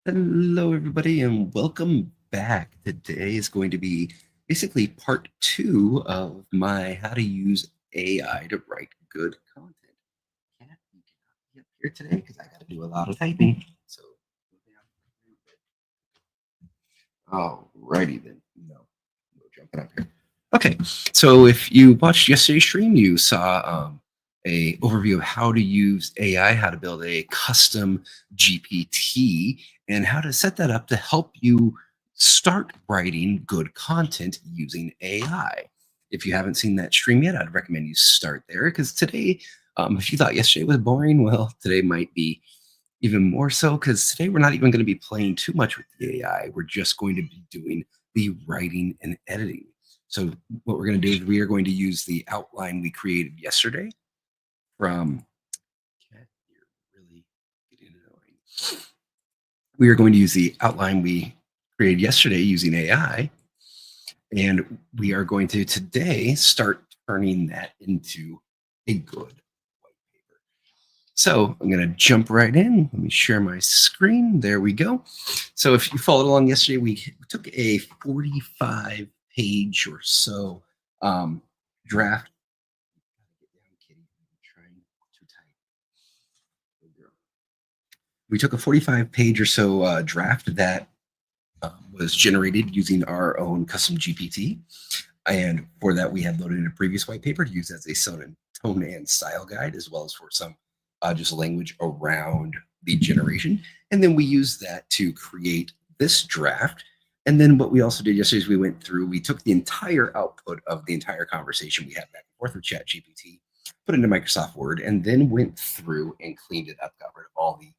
Hello, everybody, and welcome back. Today is going to be basically part two of my how to use AI to write good content. Kat, you cannot be up here today because I got to do a lot of typing. So, go down a little bit. Alrighty then. No jumping up here. Okay, so if you watched yesterday's stream, you saw a overview of how to use AI, how to build a custom GPT, and how to set that up to help you start writing good content using AI. If you haven't seen that stream yet, I'd recommend you start there because today, if you thought yesterday was boring, well, today might be even more so because today we're not even going to be playing too much with the AI. We're just going to be doing the writing and editing. So what we're going to do is we are going to use the outline we created yesterday from Cat, you're really getting annoying. We are going to use the outline we created yesterday using AI, and we are going to today start turning that into a good white paper. So I'm going to jump right in. Let me share my screen. There we go. So if you followed along yesterday, we took a 45 page or so draft. Get down, kitty. I'm trying too tight. We took a 45 page or so draft that was generated using our own custom GPT. And for that, we had loaded in a previous white paper to use as a tone and style guide, as well as for some just language around lead generation. And then we used that to create this draft. And then what we also did yesterday is we went through, we took the entire output of the entire conversation we had back and forth with ChatGPT, put it into Microsoft Word, and then went through and cleaned it up, got rid of all the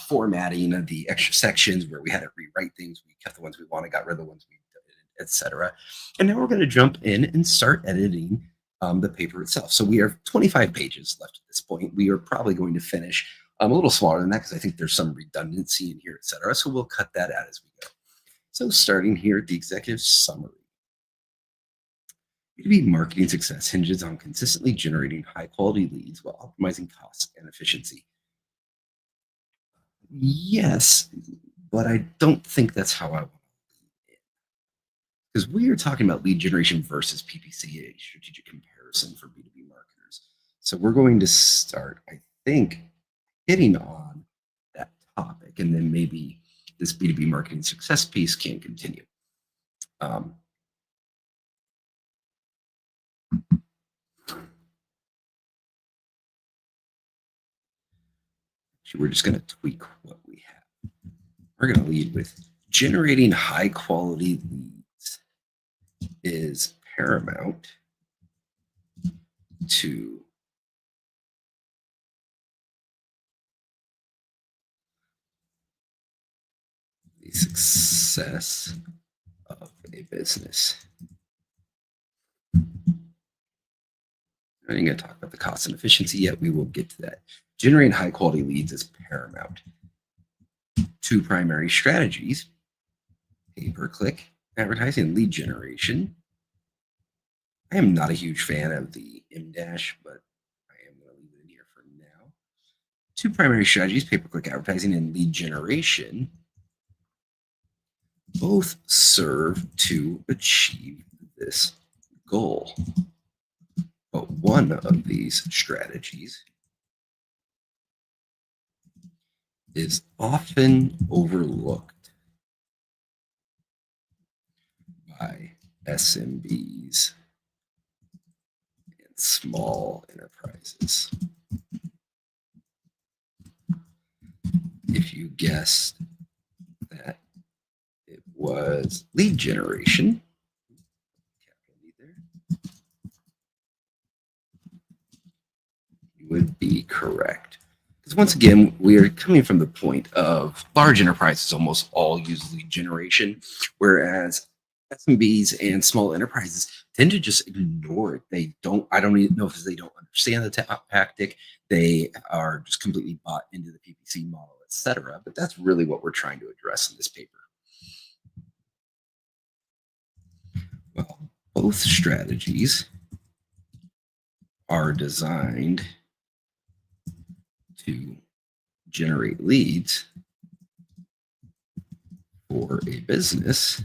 formatting of the extra sections where we had to rewrite things. We kept the ones we wanted, got rid of the ones we did, etc. And now we're going to jump in and start editing the paper itself. So we have 25 pages left at this point. We are probably going to finish a little smaller than that because I think there's some redundancy in here, etc. So we'll cut that out as we go. So starting here at the executive summary. B2B marketing success hinges on consistently generating high quality leads while optimizing costs and efficiency. Yes, but I don't think that's how I want to, because we are talking about lead generation versus PPC, a strategic comparison for B2B marketers. So we're going to start, I think, hitting on that topic, and then maybe this B2B marketing success piece can continue. We're just going to tweak what we have. We're going to lead with generating high quality leads is paramount to the success of a business. I ain't going to talk about the cost and efficiency yet. We will get to that. Generating high quality leads is paramount. Two primary strategies: pay-per-click advertising, lead generation. I am not a huge fan of the M-dash, but I am going to leave it in here for now. Two primary strategies: pay-per-click advertising and lead generation. Both serve to achieve this goal. But one of these strategies is often overlooked by SMBs and small enterprises. If you guessed that it was lead generation, you would be correct. Because once again, we are coming from the point of large enterprises almost all use lead generation, whereas SMBs and small enterprises tend to just ignore it. They don't, I don't even know if they don't understand the tactic. They are just completely bought into the PPC model, etc. But that's really what we're trying to address in this paper. Well, both strategies are designed to generate leads for a business,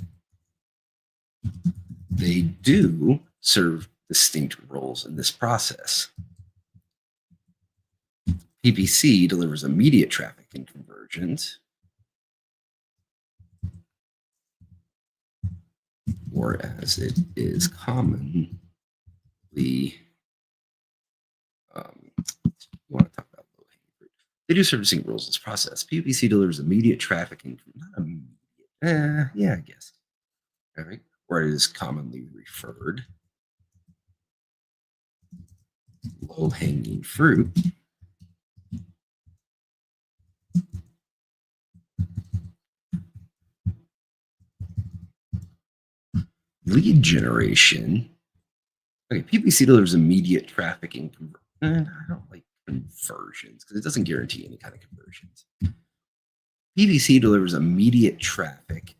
they do serve distinct roles in this process. PPC delivers immediate traffic and conversions, or as it is commonly, you want to talk about low-hanging fruit. They do serve distinct roles in this process. PPC delivers immediate traffic and not immediate, yeah, I guess. All right, or it is commonly referred low-hanging fruit. Lead generation. Okay, PPC delivers immediate traffic and conversions. I don't like conversions because it doesn't guarantee any kind of conversions. PPC delivers immediate traffic.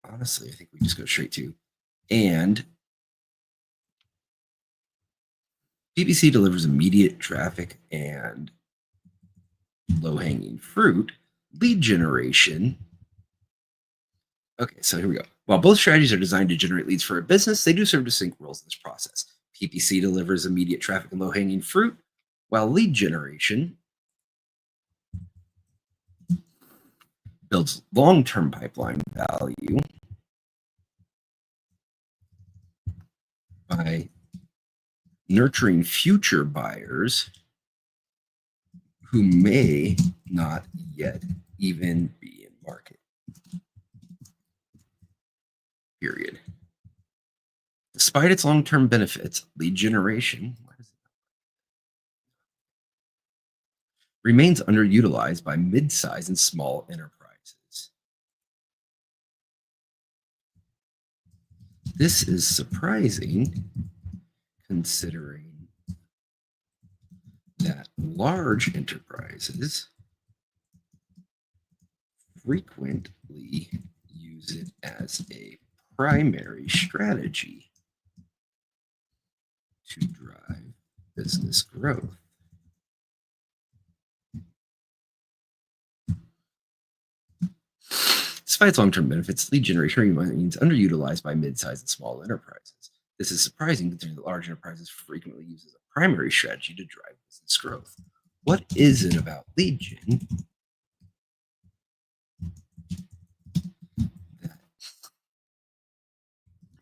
Honestly, I think we just go straight to and PPC delivers immediate traffic and low-hanging fruit. Lead generation. Okay, so here we go. While both strategies are designed to generate leads for a business, they do serve distinct roles in this process. PPC delivers immediate traffic and low-hanging fruit, while lead generation builds long-term pipeline value by nurturing future buyers who may not yet even be in market. Period. Despite its long-term benefits, lead generation remains underutilized by mid-size and small enterprises. This is surprising considering that large enterprises frequently use it as a primary strategy to drive business growth. Despite its long-term benefits, lead generation remains underutilized by mid-sized and small enterprises. This is surprising considering that large enterprises frequently use it as a primary strategy to drive business growth. What is it about lead gen that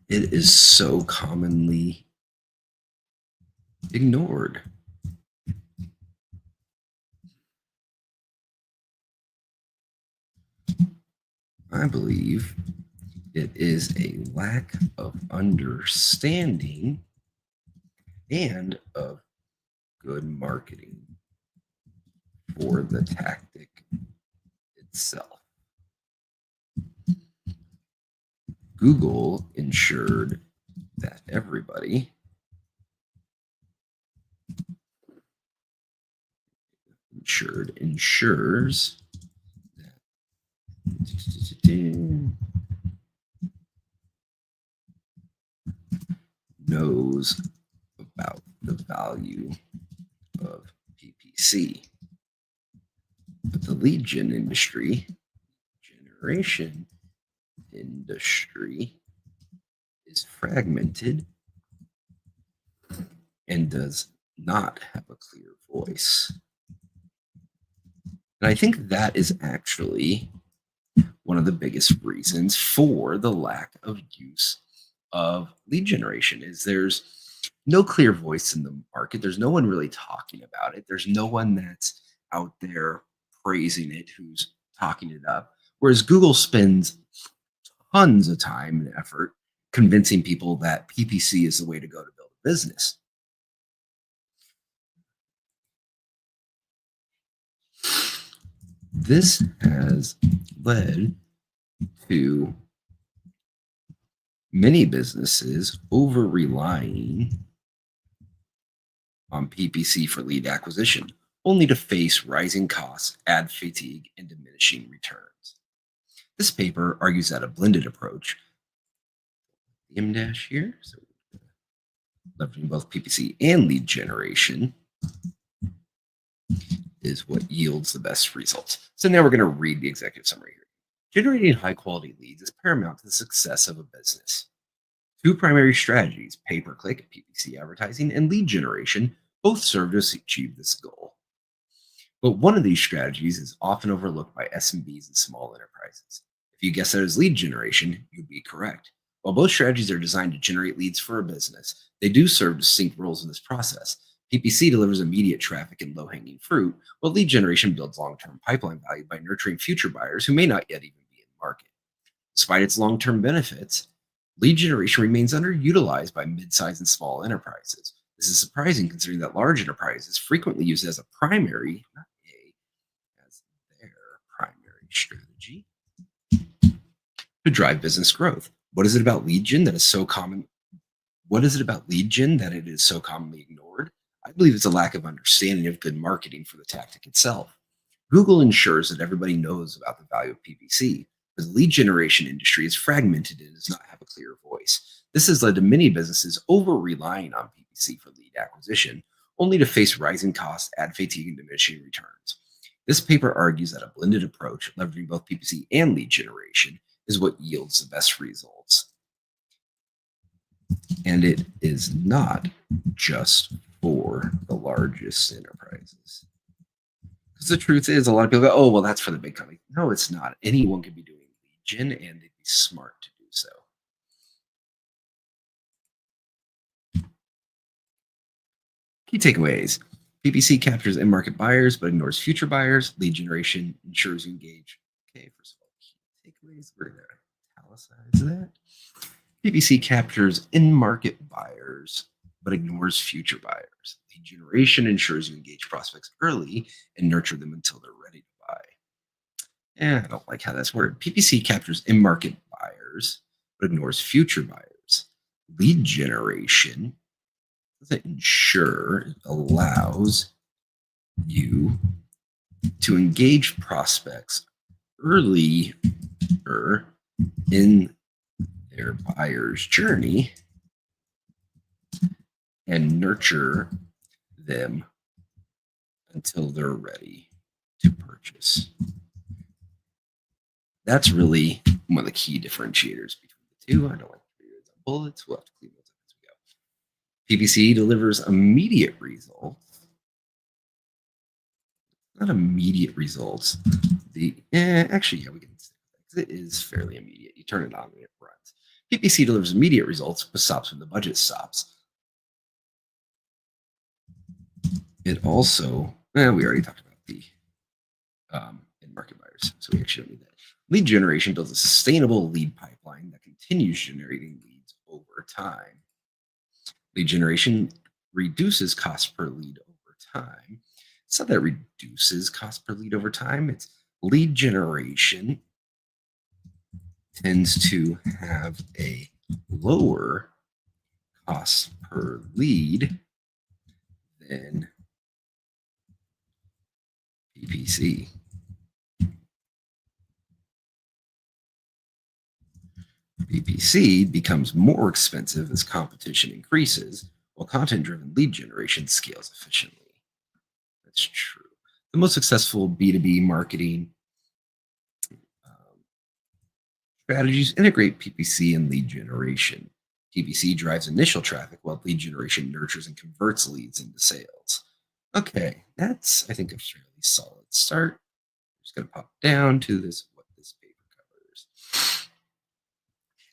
it is so commonly ignored? I believe it is a lack of understanding and of good marketing for the tactic itself. Google ensured that everybody ensures knows about the value of PPC. But the lead generation industry is fragmented and does not have a clear voice. And I think that is actually one of the biggest reasons for the lack of use of lead generation is there's no clear voice in the market. There's no one really talking about it. There's no one that's out there praising it who's talking it up. Whereas Google spends tons of time and effort convincing people that PPC is the way to go to build a business. This has led to many businesses over relying on PPC for lead acquisition, only to face rising costs, ad fatigue, and diminishing returns. This paper argues that a blended approach, M- here, so leveraging both PPC and lead generation, is what yields the best results. So now we're going to read the executive summary here. Generating high quality leads is paramount to the success of a business. Two primary strategies, pay per click, PPC advertising, and lead generation, both serve to achieve this goal. But one of these strategies is often overlooked by SMBs and small enterprises. If you guess that as lead generation, you'd be correct. While both strategies are designed to generate leads for a business, they do serve distinct roles in this process. PPC delivers immediate traffic and low hanging fruit, while lead generation builds long term pipeline value by nurturing future buyers who may not yet even be in the market. Despite its long term benefits, lead generation remains underutilized by mid-sized and small enterprises. This is surprising considering that large enterprises frequently use it as a primary, not as their primary strategy to drive business growth. What is it about lead gen that is so common? What is it about lead gen that it is so commonly ignored? I believe it's a lack of understanding of good marketing for the tactic itself. Google ensures that everybody knows about the value of PPC, but the lead generation industry is fragmented and does not have a clear voice. This has led to many businesses over relying on PPC for lead acquisition, only to face rising costs, ad fatigue, and diminishing returns. This paper argues that a blended approach, leveraging both PPC and lead generation, is what yields the best results. And it is not just for the largest enterprises. Because the truth is, a lot of people go, oh, well, that's for the big company. No, it's not. Anyone can be doing lead gen, and it'd be smart to do so. Key takeaways. PPC captures in-market buyers, but ignores future buyers. Lead generation ensures you engage. Okay, first of all, key takeaways. We're going to italicize that. PPC captures in-market buyers, but ignores future buyers. Lead generation ensures you engage prospects early and nurture them until they're ready to buy. I don't like how that's worded. PPC captures in-market buyers, but ignores future buyers. Lead generation doesn't ensure, it allows you to engage prospects earlier in their buyer's journey and nurture them until they're ready to purchase. That's really one of the key differentiators between the two. I don't like to read the bullets. We'll have to clean those up as we go. PPC delivers immediate results. Not immediate results. Actually, yeah, we can say that because it is fairly immediate. You turn it on and it runs. PPC delivers immediate results, but stops when the budget stops. It also, we already talked about the in-market buyers, so we actually don't need that. Lead generation builds a sustainable lead pipeline that continues generating leads over time. Lead generation reduces cost per lead over time. It's not that it reduces cost per lead over time. It's lead generation tends to have a lower cost per lead than PPC. PPC becomes more expensive as competition increases, while content-driven lead generation scales efficiently. That's true. The most successful B2B marketing strategies integrate PPC and lead generation. PPC drives initial traffic, while lead generation nurtures and converts leads into sales. Okay, that's, I think, a fairly solid start. I'm just going to pop down to this, what this paper covers.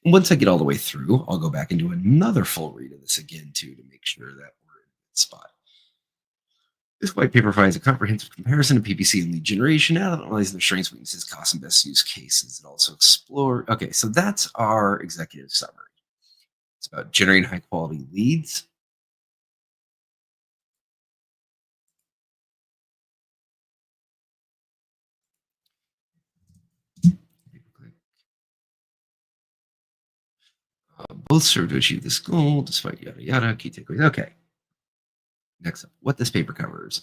And once I get all the way through, I'll go back and do another full read of this again, too, to make sure that we're in a good spot. This white paper provides a comprehensive comparison of PPC and lead generation, analyzing their strengths, weaknesses, costs, and best use cases. It also explore. Okay, so that's our executive summary. It's about generating high quality leads. Both serve to achieve this goal, despite yada yada. Key takeaways. Okay. Next up, what this paper covers.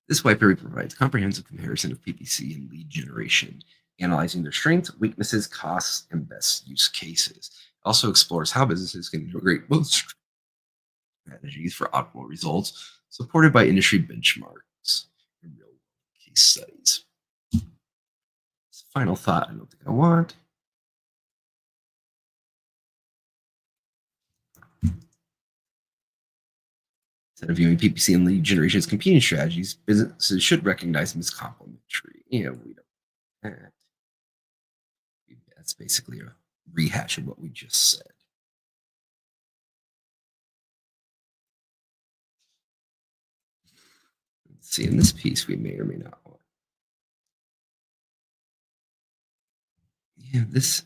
This white paper provides a comprehensive comparison of PPC and lead generation, analyzing their strengths, weaknesses, costs, and best use cases. It also explores how businesses can integrate both strategies for optimal results, supported by industry benchmarks and real case studies. final thought I don't think I want. Instead of viewing PPC and lead generation as competing strategies, businesses should recognize them as complementary. We don't. that. That's basically a rehash of what we just said. Let's see, in this piece, we may or may not want. Yeah, this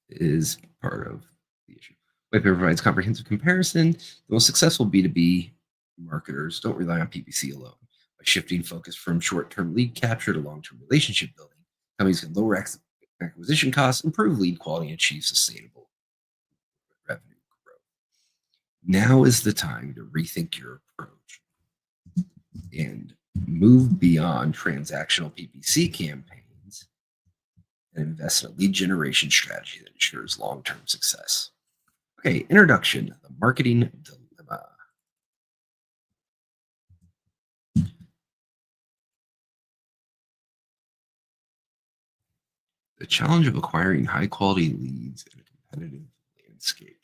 is part of the issue. White paper provides comprehensive comparison. The most successful B2B marketers don't rely on PPC alone. By shifting focus from short-term lead capture to long-term relationship building, companies can lower acquisition costs, improve lead quality, and achieve sustainable revenue growth. Now is the time to rethink your approach and move beyond transactional PPC campaigns and invest in a lead generation strategy that ensures long-term success. Okay, introduction, the marketing dilemma. The challenge of acquiring high-quality leads in a competitive landscape.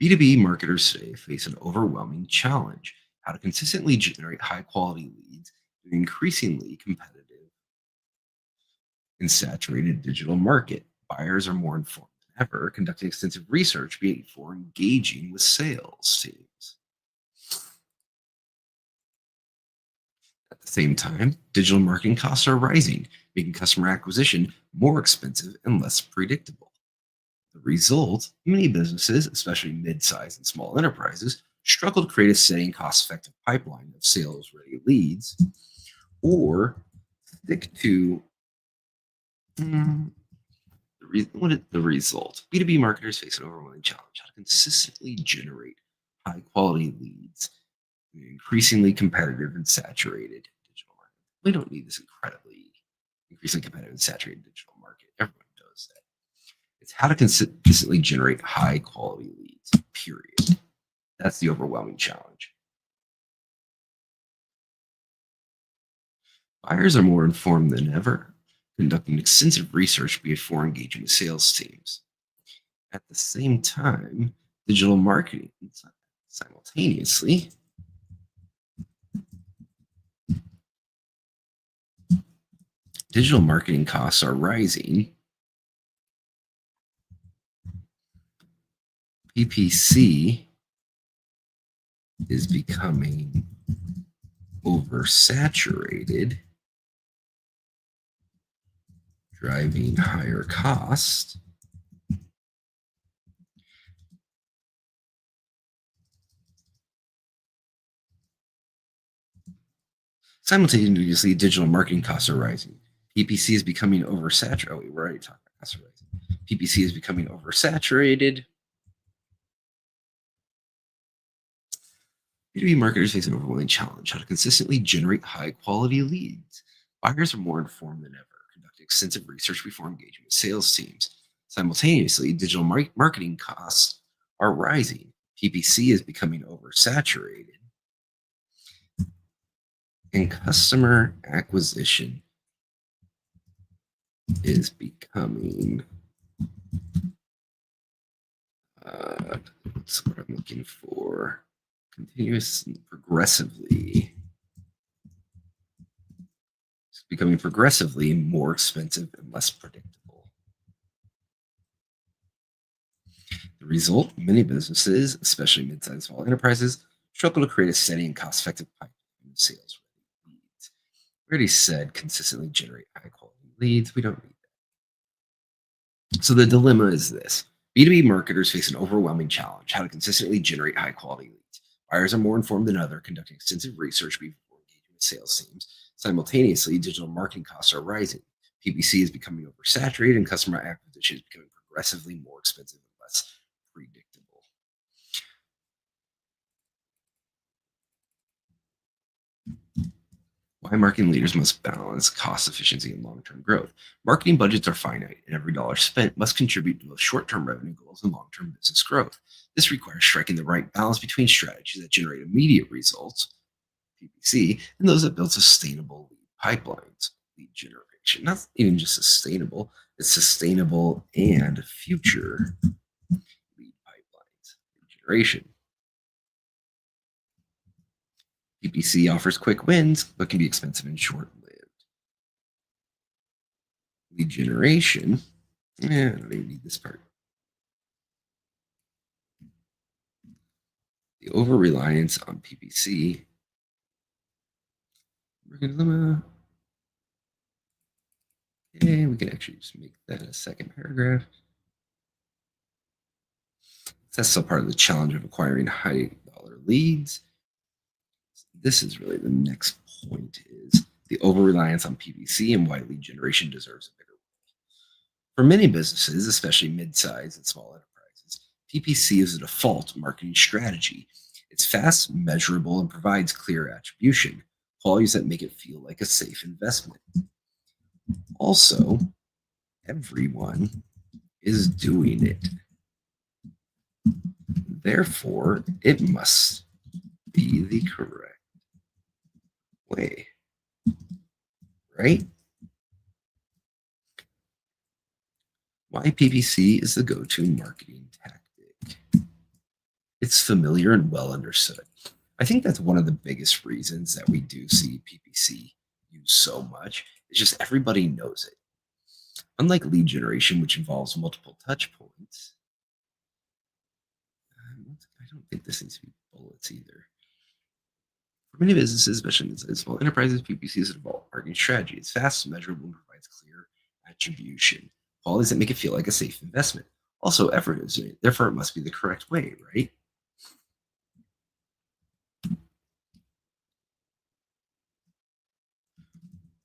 B2B marketers today face an overwhelming challenge: how to consistently generate high-quality leads in an increasingly competitive and saturated digital market. Buyers are more informed than ever, conducting extensive research before engaging with sales teams. At the same time, digital marketing costs are rising, making customer acquisition more expensive and less predictable. The result, many businesses, especially mid-sized and small enterprises, struggle to create a steady and cost-effective pipeline of sales-ready leads, or stick to what is the result? B2B marketers face an overwhelming challenge: how to consistently generate high-quality leads in an increasingly competitive and saturated digital market. We don't need this increasingly competitive and saturated digital market. Everyone knows that. It's how to consistently generate high-quality leads, period. That's the overwhelming challenge. Buyers are more informed than ever, conducting extensive research before engaging with sales teams. At the same time, digital marketing simultaneously digital marketing costs are rising. PPC is becoming oversaturated, driving higher cost. Simultaneously, digital marketing costs are rising. PPC is becoming oversaturated. Oh, we're already talking about costs are rising. PPC is becoming oversaturated. B2B marketers face an overwhelming challenge: how to consistently generate high-quality leads. Buyers are more informed than ever, conducting extensive research before engaging with sales teams. Simultaneously, digital marketing costs are rising. PPC is becoming oversaturated, and customer acquisition is becoming what's what I'm looking for? Continuous, progressively. It's becoming progressively more expensive and less predictable. The result, many businesses, especially mid-sized and small enterprises, struggle to create a steady and cost-effective pipeline of sales leads. We already said consistently generate high-quality leads. We don't need that. So the dilemma is this: B2B marketers face an overwhelming challenge: how to consistently generate high-quality leads. Buyers are more informed than ever, conducting extensive research before engaging with sales teams. Simultaneously, digital marketing costs are rising. PPC is becoming oversaturated, and customer acquisition is becoming progressively more expensive and less predictable. Why marketing leaders must balance cost efficiency and long-term growth. Marketing budgets are finite, and every dollar spent must contribute to both short-term revenue goals and long-term business growth. This requires striking the right balance between strategies that generate immediate results, PPC, and those that build sustainable lead pipelines, lead generation. not even just sustainable, it's sustainable and future lead pipelines. Lead generation. PPC offers quick wins, but can be expensive and short lived. Lead generation. I don't even need this part. The over reliance on PPC. Okay, we can actually just make that a second paragraph. That's still part of the challenge of acquiring high dollar leads. This is really the next point is the over reliance on PPC and why lead generation deserves a bigger role. For many businesses, especially mid-sized and small enterprises, PPC is a default marketing strategy. It's fast, measurable, and provides clear attribution, qualities that make it feel like a safe investment. Also, everyone is doing it. Therefore, it must be the correct way. Right? Why PPC is the go-to marketing tactic. It's familiar and well understood. I think that's one of the biggest reasons that we do see PPC used so much. It's just everybody knows it. Unlike lead generation, which involves multiple touch points, I don't think this needs to be bullets either. For many businesses, especially in small enterprises, PPC is a default marketing strategy. It's fast, measurable, and provides clear attribution. Qualities that make it feel like a safe investment. Also, effort is it. Therefore, it must be the correct way, right?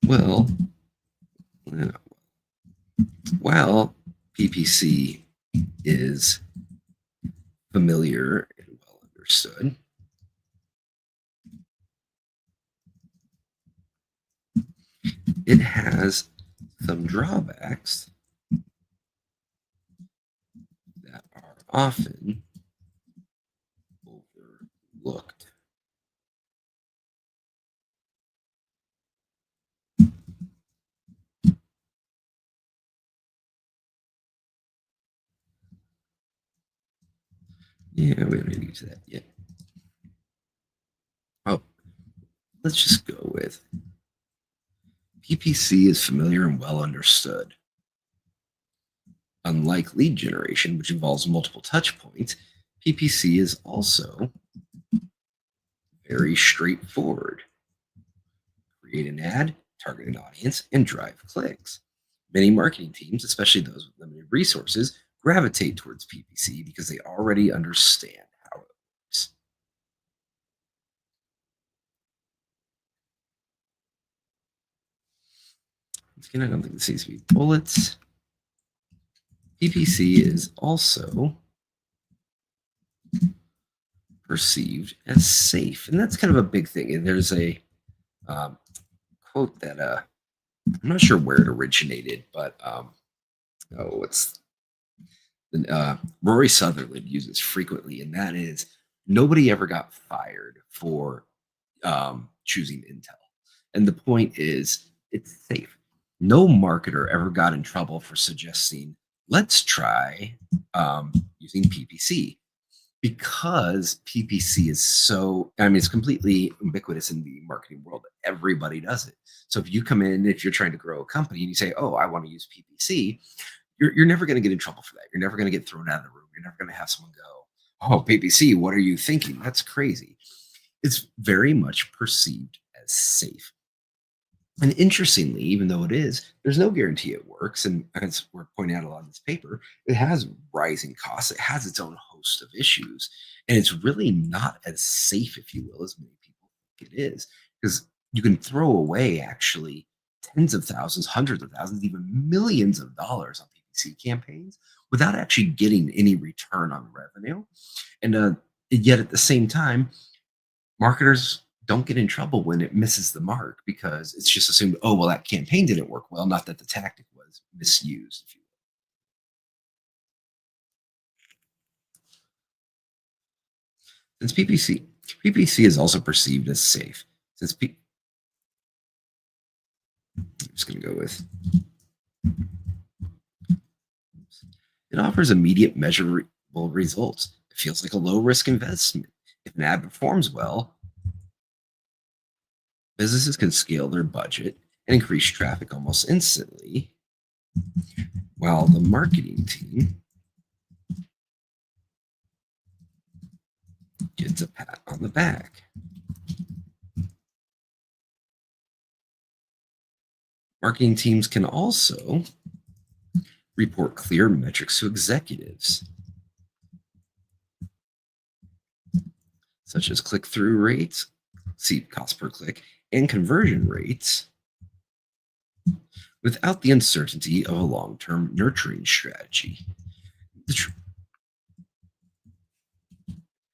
Well, while PPC is familiar and well understood, it has some drawbacks that are often overlooked. Yeah, we don't need to use that yet. Oh, let's just go with PPC is familiar and well understood. Unlike lead generation, which involves multiple touch points, PPC is also very straightforward. Create an ad, target an audience, and drive clicks. Many marketing teams, especially those with limited resources, gravitate towards PPC because they already understand how it works. Once again, I don't think this needs to be bullets. PPC is also perceived as safe, and that's kind of a big thing. And there's a quote that I'm not sure where it originated, but it's Rory Sutherland uses frequently, and that is nobody ever got fired for choosing Intel. And the point is, it's safe. No marketer ever got in trouble for suggesting, let's try using PPC. Because PPC is so, I mean, it's completely ubiquitous in the marketing world. Everybody does it. So if you come in, if you're trying to grow a company and you say, oh, I want to use PPC, you're never going to get in trouble for that. You're never going to get thrown out of the room. You're never going to have someone go, oh, PPC, what are you thinking? That's crazy. It's very much perceived as safe. And interestingly, even though it is, there's no guarantee it works. And as we're pointing out a lot in this paper, it has rising costs. It has its own host of issues. And it's really not as safe, if you will, as many people think it is. Because you can throw away actually tens of thousands, hundreds of thousands, even millions of dollars on PPC campaigns without actually getting any return on revenue. And yet at the same time, marketers don't get in trouble when it misses the mark because it's just assumed, oh, well, that campaign didn't work well, not that the tactic was misused, if you will. Since PPC is also perceived as safe. Since just going to go with. It offers immediate measurable results. It feels like a low-risk investment. If an ad performs well, businesses can scale their budget and increase traffic almost instantly, while the marketing team gets a pat on the back. Marketing teams can also report clear metrics to executives, such as click-through rates, cost per click, and conversion rates, without the uncertainty of a long-term nurturing strategy.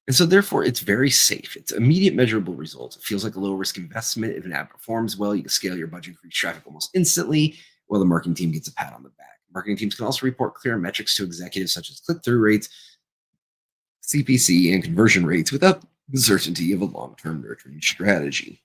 And so therefore, it's very safe. It's immediate measurable results. It feels like a low-risk investment. If an ad performs well, you can scale your budget, increase traffic almost instantly, while the marketing team gets a pat on the back. Marketing teams can also report clear metrics to executives such as click-through rates, CPC, and conversion rates without the certainty of a long-term nurturing strategy.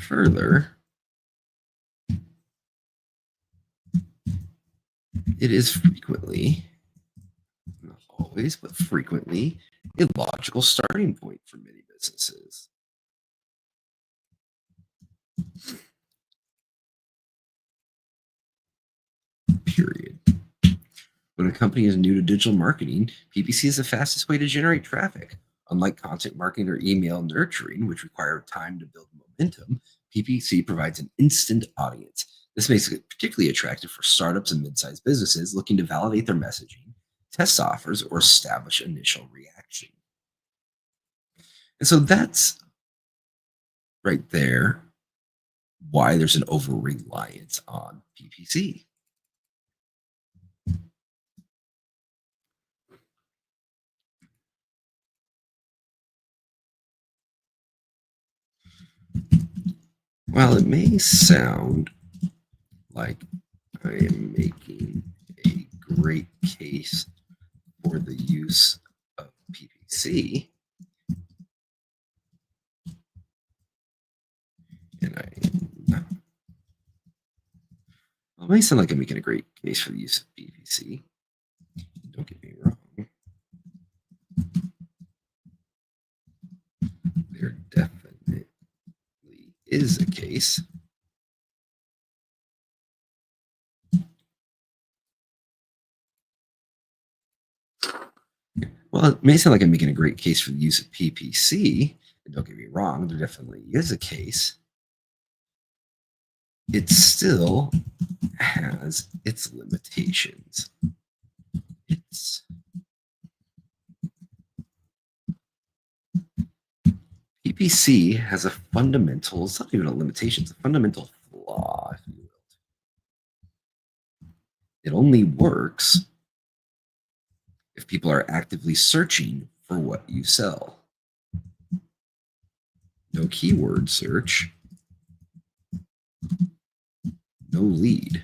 Further, it is frequently, not always, but frequently, a logical starting point for many businesses. Period. When a company is new to digital marketing, PPC is the fastest way to generate traffic. Unlike content marketing or email nurturing, which require time to build momentum, PPC provides an instant audience. This makes it particularly attractive for startups and mid-sized businesses looking to validate their messaging, test offers, or establish initial reaction. And so that's right there why there's an over-reliance on PPC. While it may sound like I am making a great case for the use of PPC, and it may sound like I'm making a great case for the use of PPC. Don't get me wrong. There definitely is a case. Well, it may sound like I'm making a great case for the use of PPC, and don't get me wrong, there definitely is a case. It still has its limitations. PPC has a fundamental, it's not even a limitation, it's a fundamental flaw, if you will. It only works if people are actively searching for what you sell. No keyword search, no lead,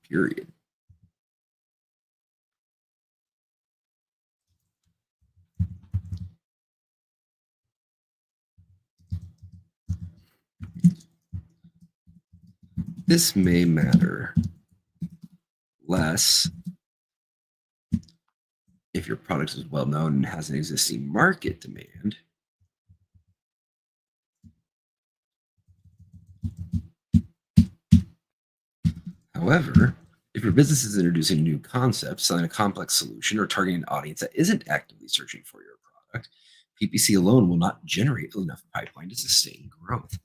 period. This may matter less if your product is well known and has an existing market demand. However, if your business is introducing a new concept, selling a complex solution, or targeting an audience that isn't actively searching for your product, PPC alone will not generate enough pipeline to sustain growth.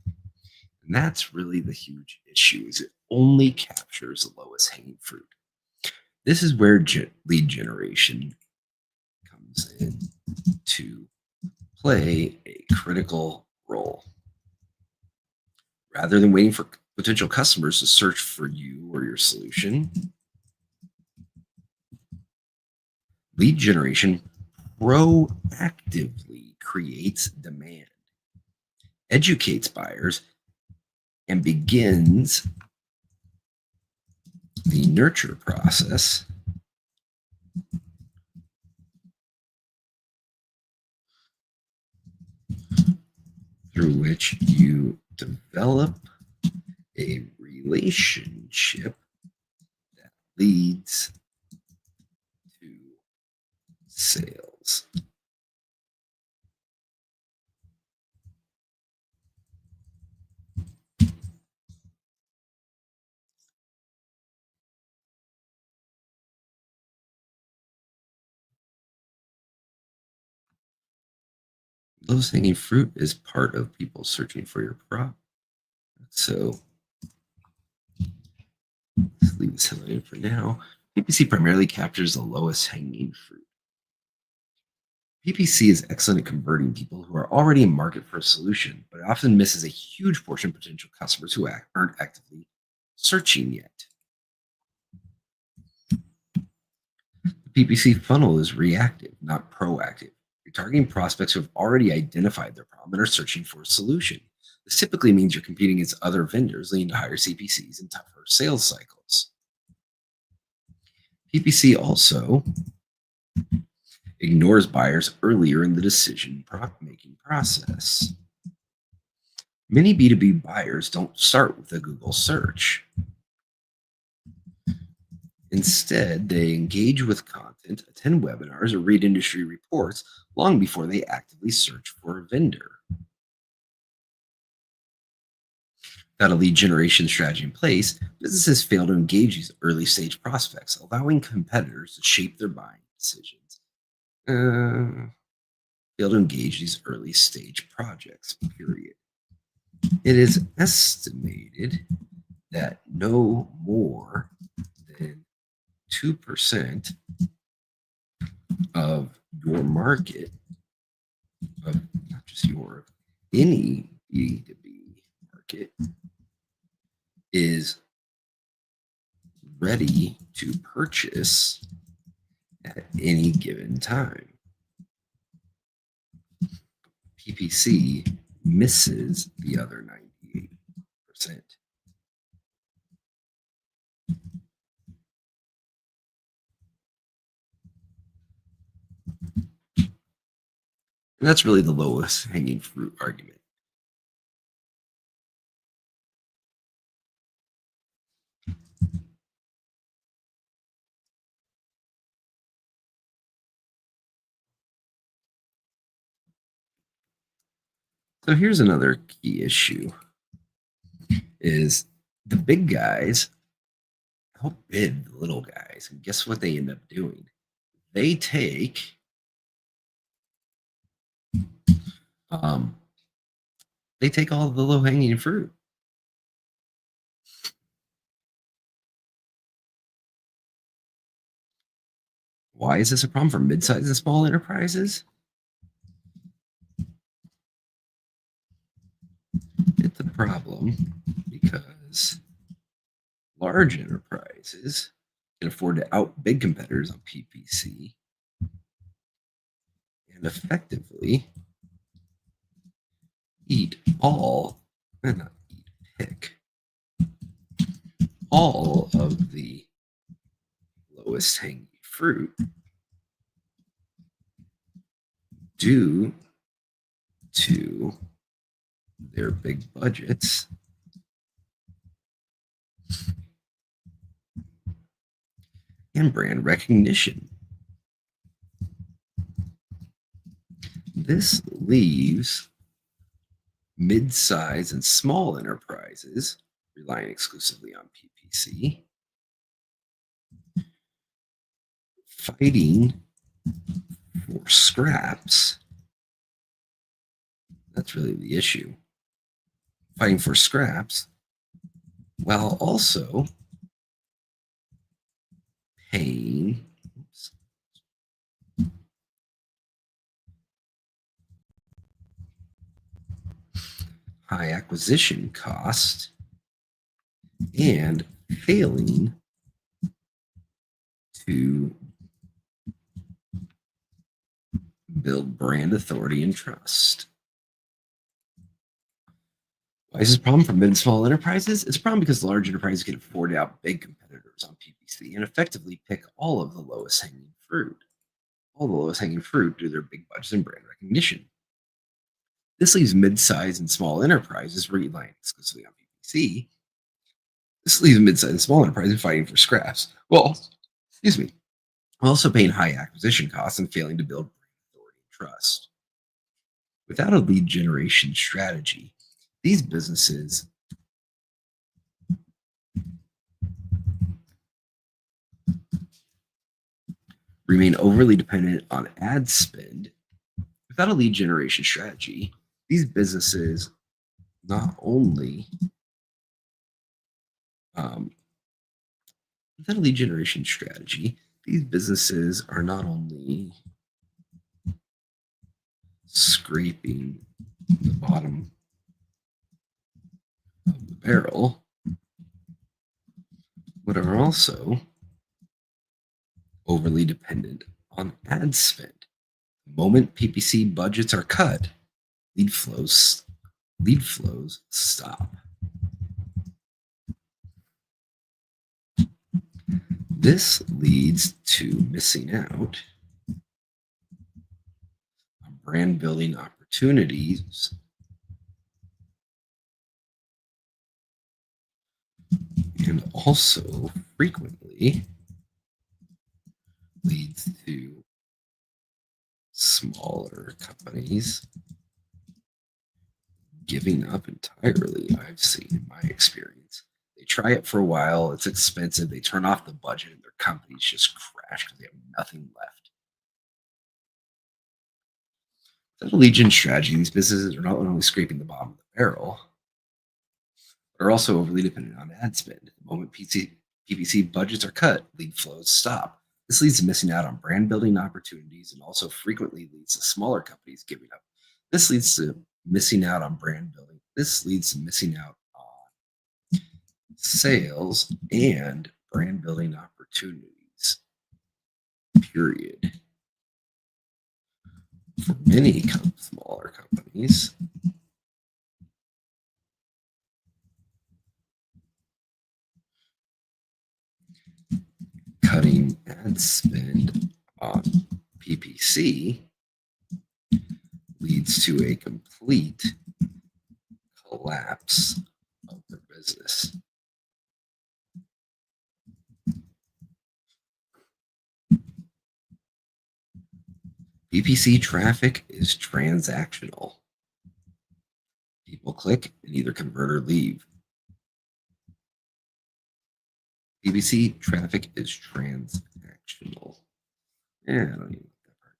And that's really the huge issue, is it only captures the lowest hanging fruit. This is where lead generation comes in to play a critical role. Rather than waiting for potential customers to search for you or your solution, lead generation proactively creates demand, educates buyers, and begins the nurture process, through which you develop a relationship that leads to sales. Lowest hanging fruit is part of people searching for your product. So let's leave this alone for now. PPC primarily captures the lowest hanging fruit. PPC is excellent at converting people who are already in market for a solution, but it often misses a huge portion of potential customers who aren't actively searching yet. The PPC funnel is reactive, not proactive. You're targeting prospects who have already identified their problem and are searching for a solution. This typically means you're competing against other vendors, leading to higher CPCs and tougher sales cycles. PPC also ignores buyers earlier in the decision-making process. Many B2B buyers don't start with a Google search. Instead, they engage with content, attend webinars, or read industry reports long before they actively search for a vendor. Without a lead generation strategy in place, businesses fail to engage these early stage prospects, allowing competitors to shape their buying decisions. Fail to engage these early stage projects, period. It is estimated that no more than 2% of your market, of not just your, any B2B market, is ready to purchase at any given time. PPC misses the other 98%. And that's really the lowest hanging fruit argument. So here's another key issue is the big guys outbid the little guys. And guess what they end up doing? They take all the low-hanging fruit. Why is this a problem for mid-sized and small enterprises? It's a problem because large enterprises can afford to outbid competitors on PPC and effectively pick all of the lowest hanging fruit due to their big budgets and brand recognition. This leaves mid-size and small enterprises relying exclusively on PPC, fighting for scraps. That's really the issue. Fighting for scraps while also paying high acquisition cost and failing to build brand authority and trust. Why is this a problem for mid and small enterprises? It's a problem because large enterprises can afford to out big competitors on PPC and effectively pick all of the lowest hanging fruit, due to their big budgets and brand recognition. This leaves mid-sized and small enterprises relying exclusively on PPC. This leaves mid-sized and small enterprises fighting for scraps. Well, excuse me, also paying high acquisition costs and failing to build brand authority and trust. Without a lead generation strategy, these businesses remain overly dependent on ad spend. Without a lead generation strategy, these businesses not only without a lead generation strategy, these businesses are not only scraping the bottom of the barrel, but are also overly dependent on ad spend. The moment PPC budgets are cut, lead flows stop. This leads to missing out on brand building opportunities and also frequently leads to smaller companies giving up entirely. I've seen in my experience. They try it for a while, it's expensive, they turn off the budget, and their companies just crash because they have nothing left. Without a lead gen strategy, these businesses are not only scraping the bottom of the barrel, but are also overly dependent on ad spend. The moment PPC budgets are cut, lead flows stop. This leads to missing out on brand building opportunities and also frequently leads to smaller companies giving up. This leads to missing out on brand building. This leads to missing out on sales and brand building opportunities, period. For many smaller companies, cutting ad spend on PPC leads to a complete collapse of their business. PPC traffic is transactional. People click and either convert or leave. PPC traffic is transactional. Yeah, I don't even like that part.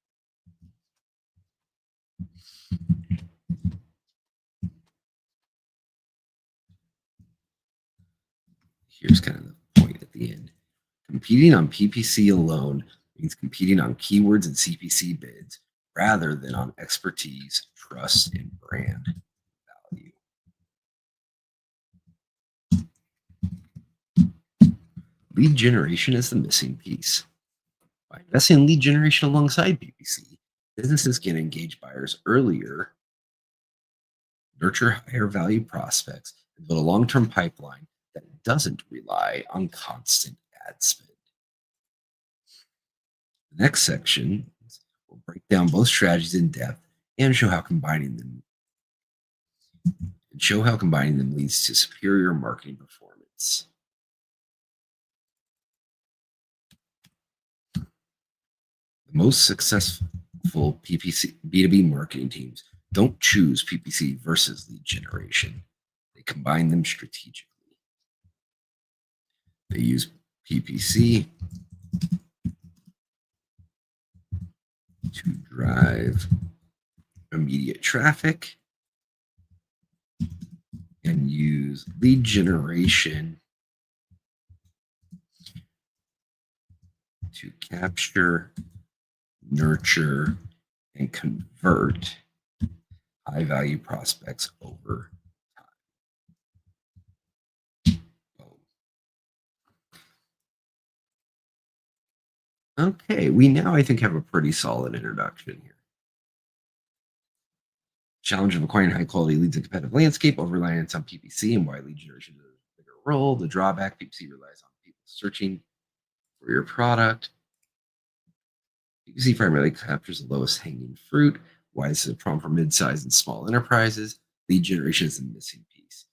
Here's kind of the point at the end. Competing on PPC alone means competing on keywords and CPC bids rather than on expertise, trust, and brand value. Lead generation is the missing piece. By investing in lead generation alongside PPC, businesses can engage buyers earlier, nurture higher value prospects, and build a long-term pipeline that doesn't rely on constant ad spend. The next section will break down both strategies in depth and show how combining them leads to superior marketing performance. The most successful PPC B2B marketing teams don't choose PPC versus lead generation. They combine them strategically. They use PPC to drive immediate traffic and use lead generation to capture, nurture, and convert high value prospects over time. Okay, we now I think have a pretty solid introduction here. Challenge of acquiring high quality leads in competitive landscape, over reliance on PPC and why lead generation is a bigger role. The drawback, PPC relies on people searching for your product. PPC primarily captures the lowest hanging fruit. Why this is a problem for mid-sized and small enterprises. Lead generation is the missing piece.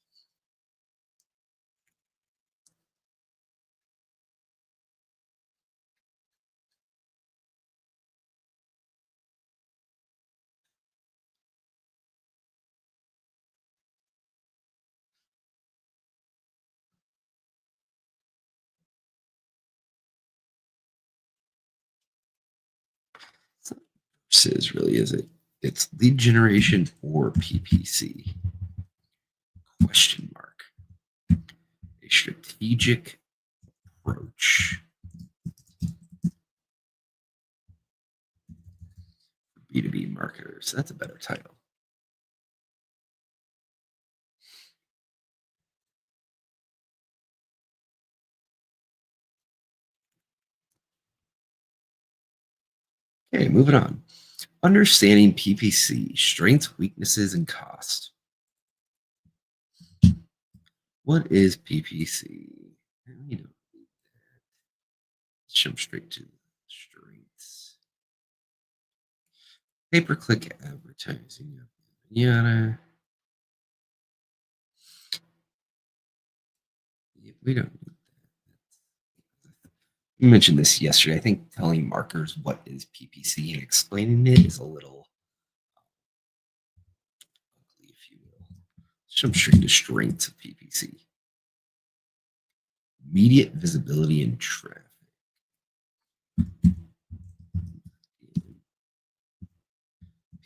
Versus really is it? It's lead generation or PPC? Question mark. A strategic approach for B2B marketers. That's a better title. Okay, moving on. Understanding PPC, strengths, weaknesses, and cost. What is PPC? You know, let's jump straight to strengths. Pay-per-click advertising. Yada. We don't need that. You mentioned this yesterday. I think telling marketers what is PPC and explaining it is a little ugly, if you will. Let's jump straight to strengths of PPC. Immediate visibility and traffic.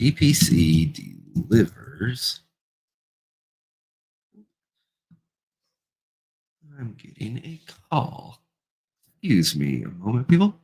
PPC delivers. I'm getting a call. Excuse me a moment, people.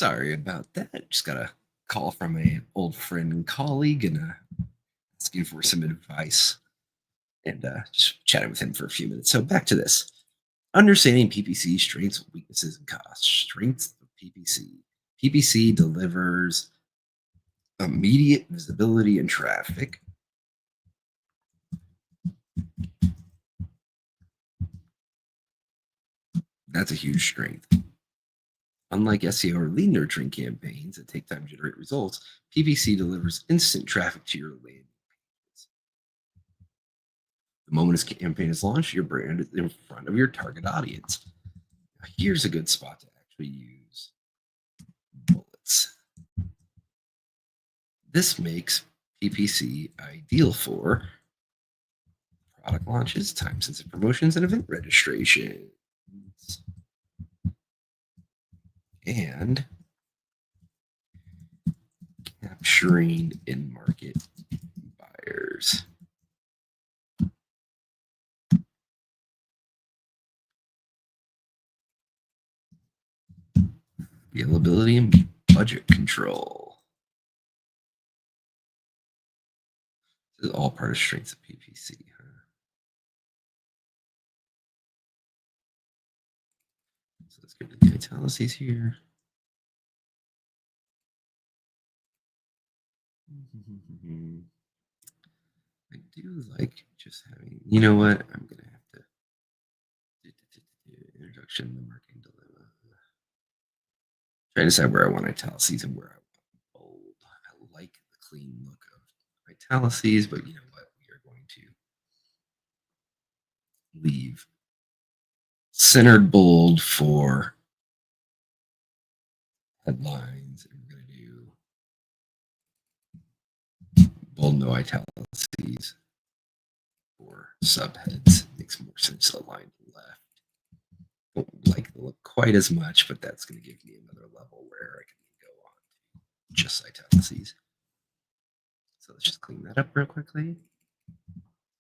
Sorry about that. Just got a call from a old friend and colleague, and asking for some advice, and just chatting with him for a few minutes. So back to this: understanding PPC strengths, weaknesses, and costs. Strengths of PPC. PPC delivers immediate visibility and traffic. That's a huge strength. Unlike SEO or lead nurturing campaigns that take time to generate results, PPC delivers instant traffic to your landing pages. The moment a campaign is launched, your brand is in front of your target audience. Now, here's a good spot to actually use bullets. This makes PPC ideal for product launches, time-sensitive promotions, and event registrations. And capturing in-market buyers. Scalability and budget control. This is all part of strengths of PPC. So let's get to the italics here. I do like just having, you know what? I'm going to have to introduction, the marketing dilemma. Try to decide where I want italics and where I want bold. I like the clean look of italics, but you know what? We are going to leave centered bold for headlines, and we're going to do bold no italics for subheads. Makes more sense to align to left. Don't like the look quite as much, but that's going to give me another level where I can go on to just italics. So let's just clean that up real quickly.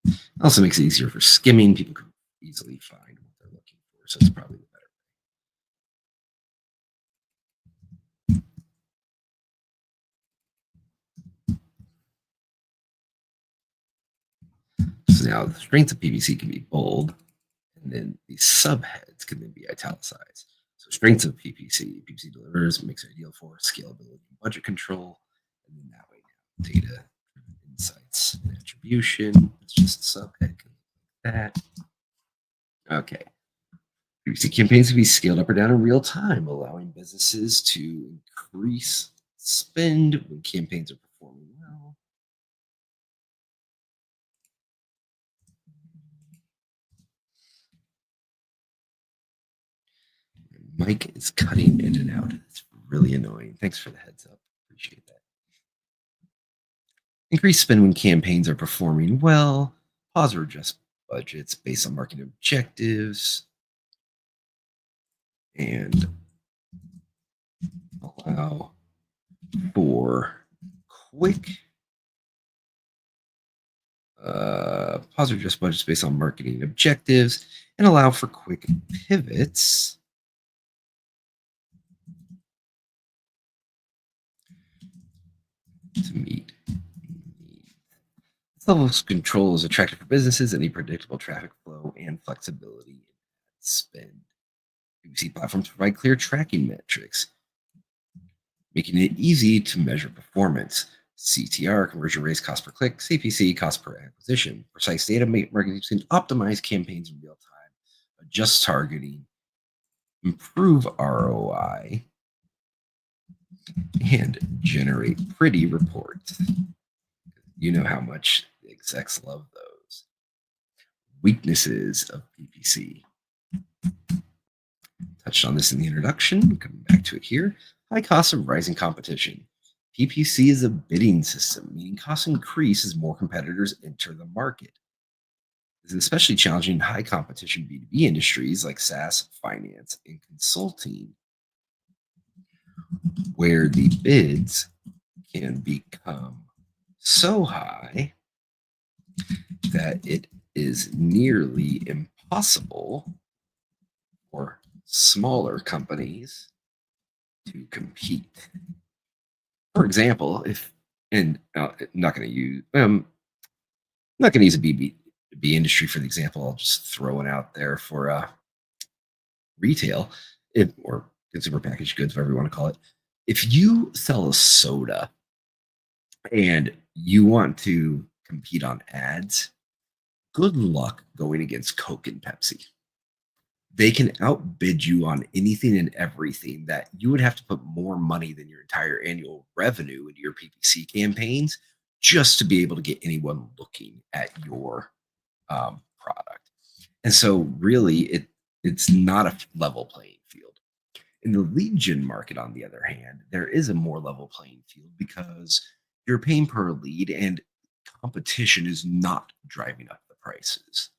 It also makes it easier for skimming. People can easily find what they're looking for, so it's probably the better. So now the strengths of PPC can be bold, and then the subheads can then be italicized. So strengths of PPC: PPC delivers, makes it ideal for scalability and budget control, and then that way now data insights and attribution. It's just a subhead like that. Okay. PPC campaigns can be scaled up or down in real time, allowing businesses to increase spend when campaigns are performing well. Mike is cutting in and out. It's really annoying. Thanks for the heads up. Appreciate that. Increase spend when campaigns are performing well. Pause or adjust budgets based on marketing objectives. And allow for quick pause or adjust budgets based on marketing objectives, and allow for quick pivots to meet needs. This level of control is attractive for businesses that need predictable traffic flow and flexibility in spend. PPC platforms provide clear tracking metrics, making it easy to measure performance. CTR, conversion rates, cost per click; CPC, cost per acquisition. Precise data marketing can optimize campaigns in real time, adjust targeting, improve ROI, and generate pretty reports. You know how much the execs love those. Weaknesses of PPC. Touched on this in the introduction. Coming back to it here. High costs of rising competition. PPC is a bidding system, meaning costs increase as more competitors enter the market. This is especially challenging in high competition B2B industries like SaaS, finance, and consulting, where the bids can become so high that it is nearly impossible for smaller companies to compete. For example, if and I'm not going to use not going to use a B industry for the example. I'll just throw one out there for retail, if, or consumer packaged goods, whatever you want to call it. If you sell a soda and you want to compete on ads, good luck going against Coke and Pepsi. They can outbid you on anything and everything that you would have to put more money than your entire annual revenue into your PPC campaigns just to be able to get anyone looking at your product. And so, really, it's not a level playing field. In the lead gen market, on the other hand, there is a more level playing field because you're paying per lead and competition is not driving up the prices.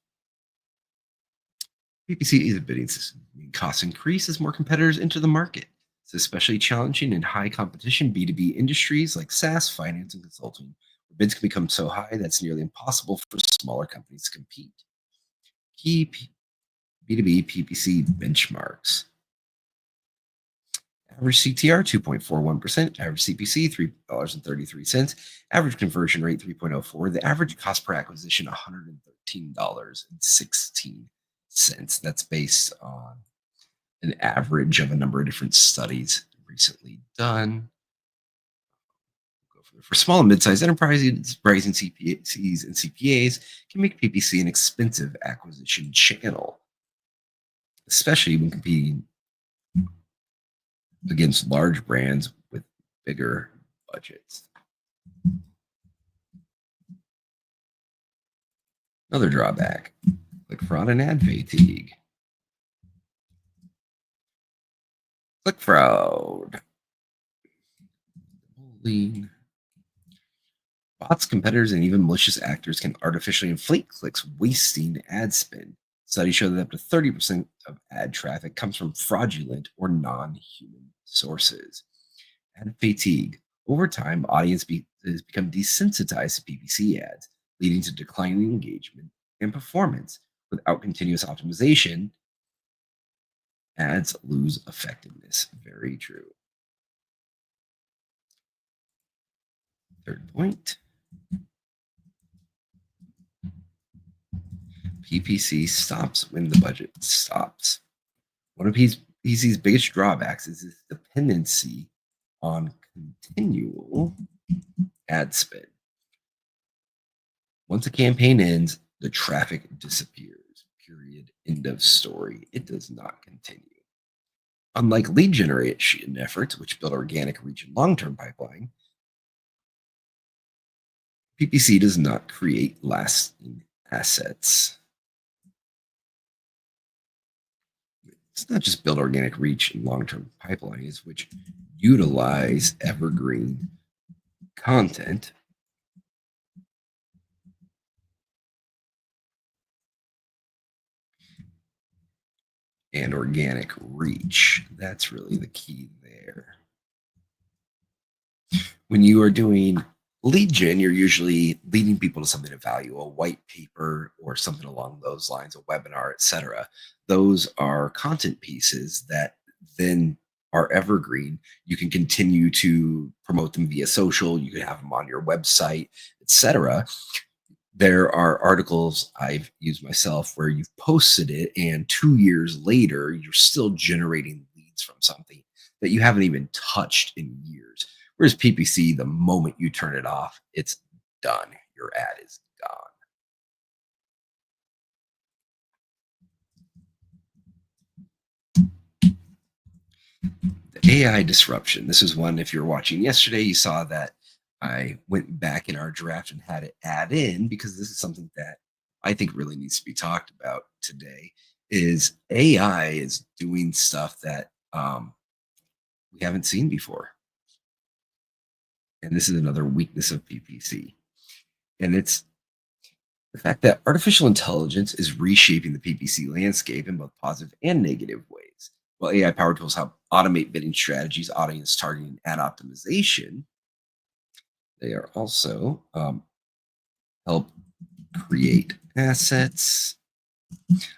PPC is a bidding system. Costs increase as more competitors enter the market. It's especially challenging in high competition B2B industries like SaaS, finance, and consulting, where bids can become so high that it's nearly impossible for smaller companies to compete. Key B2B PPC benchmarks. Average CTR 2.41%, average CPC $3.33, average conversion rate 3.04, the average cost per acquisition $113.16. That's based on an average of a number of different studies recently done. For small and mid-sized enterprises, rising CPCs and CPAs can make PPC an expensive acquisition channel, especially when competing against large brands with bigger budgets. Another drawback, click fraud and ad fatigue. Click fraud. Bullying. Bots, competitors, and even malicious actors can artificially inflate clicks, wasting ad spend. Studies show that up to 30% of ad traffic comes from fraudulent or non-human sources. Ad fatigue. Over time, has become desensitized to PPC ads, leading to declining engagement and performance. Without continuous optimization, ads lose effectiveness. Very true. Third point. PPC stops when the budget stops. One of PPC's biggest drawbacks is its dependency on continual ad spend. Once a campaign ends, the traffic disappears. Period. End of story. It does not continue. Unlike lead generation efforts, which build organic reach and long-term pipeline, PPC does not create lasting assets. It's not just build organic reach and long-term pipelines, which utilize evergreen content. And organic reach. That's really the key there. When you are doing lead gen, you're usually leading people to something of value, a white paper or something along those lines, a webinar, etc. Those are content pieces that then are evergreen. You can continue to promote them via social. You can have them on your website, etc. There are articles I've used myself where you've posted it and 2 years later, you're still generating leads from something that you haven't even touched in years. Whereas PPC, the moment you turn it off, it's done. Your ad is gone. The AI disruption. This is one, if you're watching yesterday, you saw that I went back in our draft and had it add in because this is something that I think really needs to be talked about today. Is AI is doing stuff that we haven't seen before, and this is another weakness of PPC, and it's the fact that artificial intelligence is reshaping the PPC landscape in both positive and negative ways. While AI powered tools help automate bidding strategies, audience targeting, and ad optimization, they are also help create assets,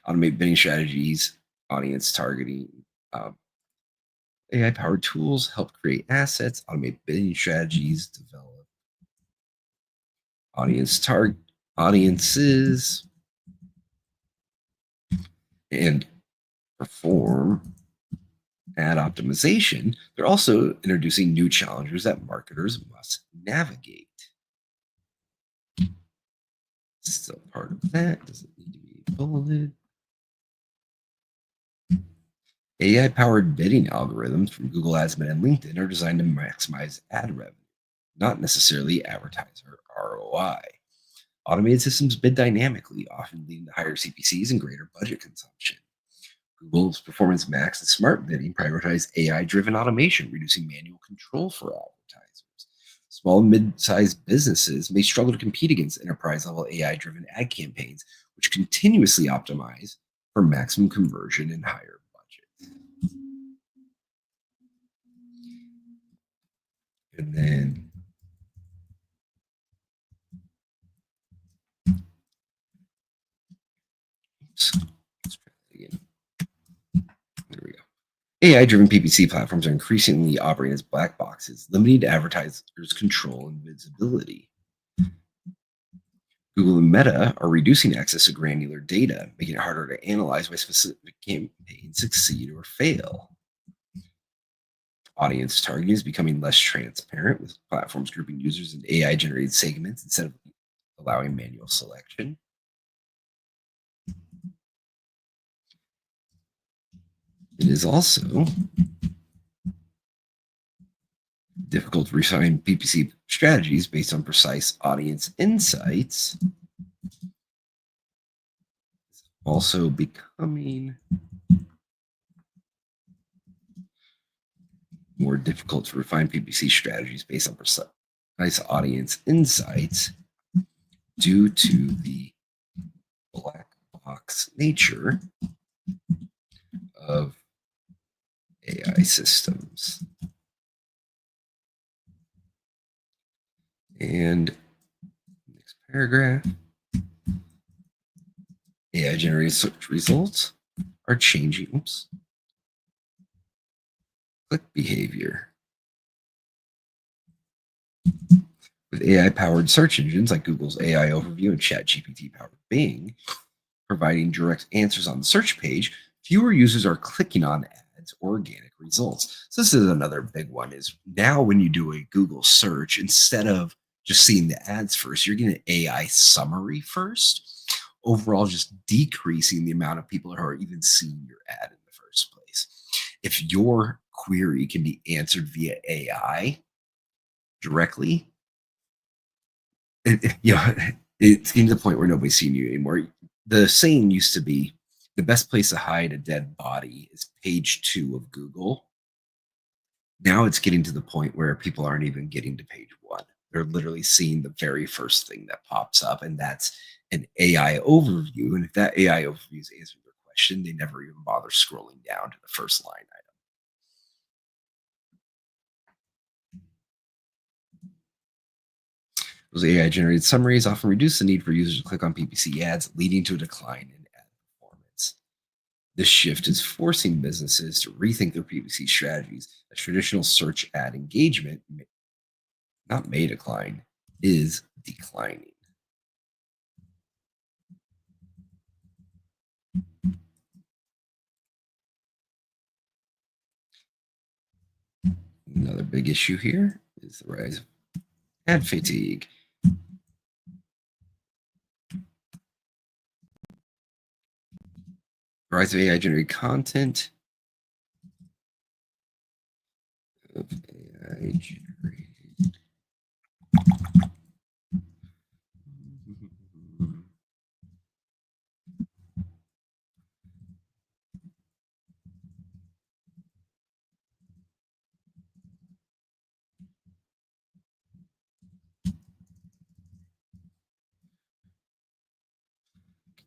automate bidding strategies, audience targeting, AI-powered tools help create assets, automate bidding strategies, develop target audiences, and perform ad optimization. They're also introducing new challenges that marketers must navigate. Still part of that. Does it need to be bulleted? AI-powered bidding algorithms from Google Ads and LinkedIn are designed to maximize ad revenue, not necessarily advertiser ROI. Automated systems bid dynamically, often leading to higher CPCs and greater budget consumption. Google's Performance Max and Smart Bidding prioritize AI-driven automation, reducing manual control for advertisers. Small and mid-sized businesses may struggle to compete against enterprise-level AI-driven ad campaigns, which continuously optimize for maximum conversion and higher budget. And then let's try that again. There we go. AI-driven PPC platforms are increasingly operating as black boxes, limiting advertisers' control and visibility. Google and Meta are reducing access to granular data, making it harder to analyze why specific campaigns succeed or fail. Audience targeting is becoming less transparent, with platforms grouping users in AI-generated segments instead of allowing manual selection. It is also difficult to refine PPC strategies based on precise audience insights. It's also becoming more difficult to refine PPC strategies based on precise audience insights due to the black box nature of AI systems. And next paragraph, AI generated search results are changing click behavior. With AI-powered search engines like Google's AI Overview and ChatGPT-powered Bing providing direct answers on the search page, fewer users are clicking on ads or organic results. So this is another big one, is now when you do a Google search, instead of just seeing the ads first, you're getting an AI summary first, overall just decreasing the amount of people who are even seeing your ad in the first place. If your query can be answered via AI directly, it's getting to the point where nobody's seeing you anymore. The saying used to be, the best place to hide a dead body is page 2 of Google. Now it's getting to the point where people aren't even getting to page 1. They're literally seeing the very first thing that pops up, and that's an AI overview. And if that AI overview is answering their question, they never even bother scrolling down to the first line item. Those AI-generated summaries often reduce the need for users to click on PPC ads, leading to a decline in ad performance. This shift is forcing businesses to rethink their PPC strategies, as traditional search ad engagement may decline, is declining. Another big issue here is the rise of ad fatigue. The rise of AI-generated content.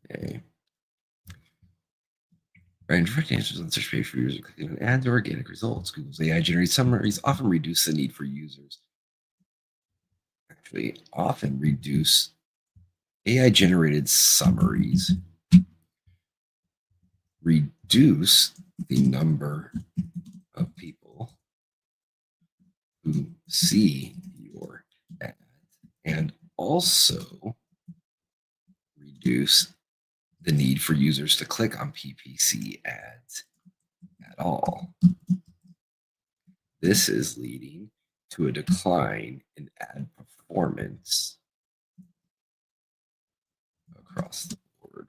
Okay. Right, direct answers on search page for users clicking on ads or organic results. Google's AI-generated summaries often reduce the need for users. Actually, often reduce AI-generated summaries. Reduce the number of people who see your ad, and also reduce the need for users to click on PPC ads at all. This is leading to a decline in ad performance across the board.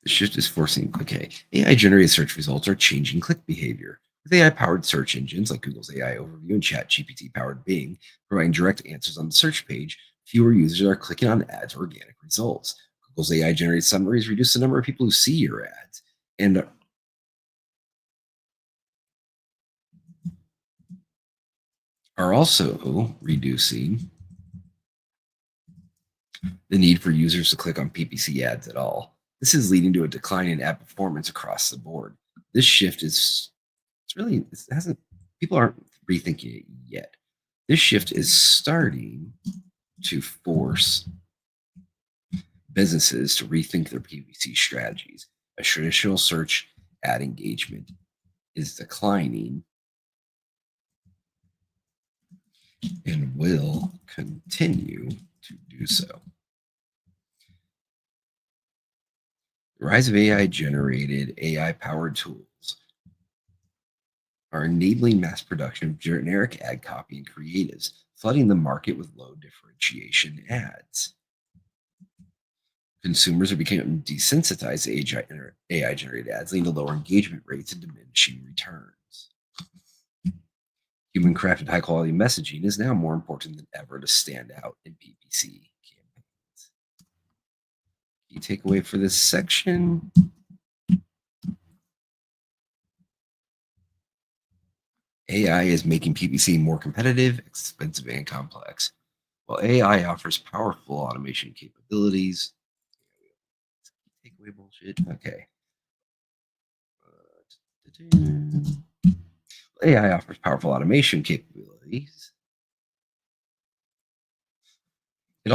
The shift is forcing okay. AI generated search results are changing click behavior. With AI powered search engines like Google's AI Overview and ChatGPT powered Bing providing direct answers on the search page, fewer users are clicking on ads or organic results. Google's AI generated summaries reduce the number of people who see your ads and are also reducing the need for users to click on PPC ads at all. This is leading to a decline in ad performance across the board. This shift is it hasn't people aren't rethinking it yet. This shift is starting to force businesses to rethink their PPC strategies. A traditional search ad engagement is declining and will continue to do so. The rise of AI powered tools are enabling mass production of generic ad copy and creatives, flooding the market with low differentiation ads. Consumers are becoming desensitized to AI generated ads, leading to lower engagement rates and diminishing returns. Human crafted high quality messaging is now more important than ever to stand out in PPC campaigns. Key takeaway for this section: AI is making PPC more competitive, expensive, and complex. While AI offers powerful automation capabilities, takeaway bullshit. Okay. AI offers powerful automation capabilities. It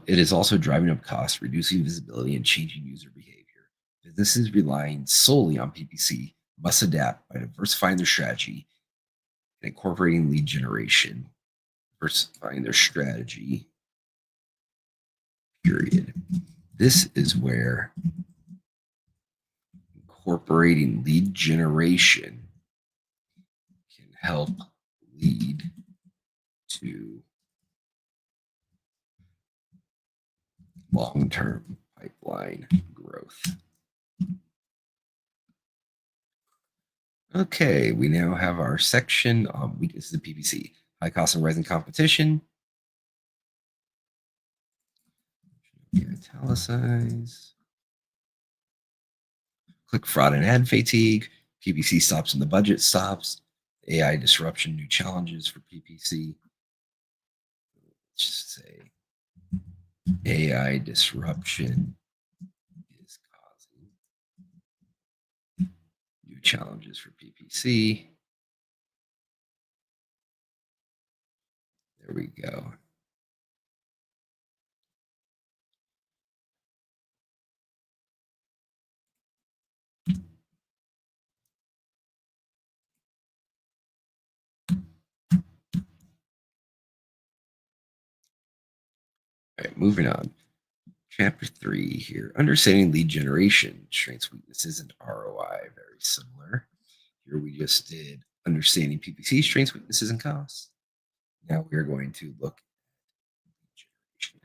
is also driving up costs, reducing visibility, and changing user behavior. Businesses relying solely on PPC must adapt by diversifying their strategy and incorporating lead generation. Diversifying their strategy. Period. This is where incorporating lead generation can help lead to long-term pipeline growth. Okay, we now have our section on weaknesses of PPC. High cost and rising competition. Italicize. Click fraud and ad fatigue. PPC stops and the budget stops. AI disruption, new challenges for PPC. Let's just say AI disruption is causing new challenges for PPC. There we go. All right, moving on. Chapter 3 here. Understanding lead generation, strengths, weaknesses, and ROI. Very similar. Here we just did understanding PPC, strengths, weaknesses, and costs. Now we're going to look at lead generation.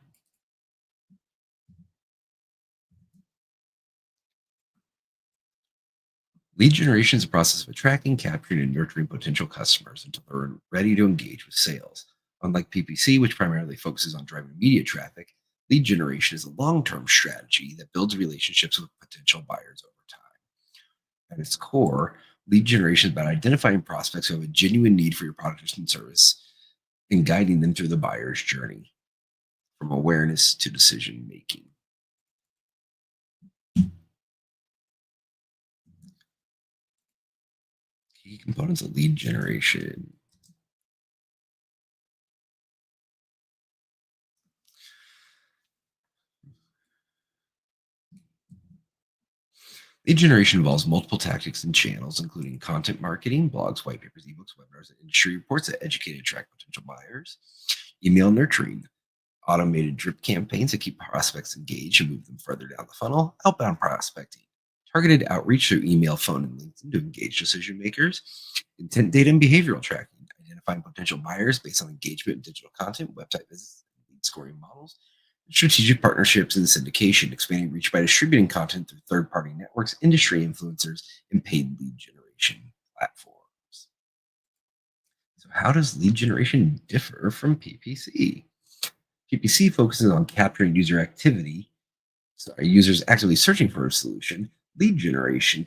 Lead generation is a process of attracting, capturing, and nurturing potential customers until they're ready to engage with sales. Unlike PPC, which primarily focuses on driving immediate traffic, lead generation is a long-term strategy that builds relationships with potential buyers over time. At its core, lead generation is about identifying prospects who have a genuine need for your product or service and guiding them through the buyer's journey from awareness to decision making. Key components of lead generation. Lead generation involves multiple tactics and channels, including content marketing, blogs, white papers, ebooks, webinars, and industry reports that educate and attract potential buyers, email nurturing, automated drip campaigns that keep prospects engaged and move them further down the funnel, outbound prospecting, targeted outreach through email, phone, and LinkedIn to engage decision makers, intent data and behavioral tracking, identifying potential buyers based on engagement and digital content, website visits, and lead scoring models, strategic partnerships and syndication, expanding reach by distributing content through third-party networks, industry influencers, and paid lead generation platforms. So how does lead generation differ from PPC? PPC focuses on capturing users actively searching for a solution. Lead generation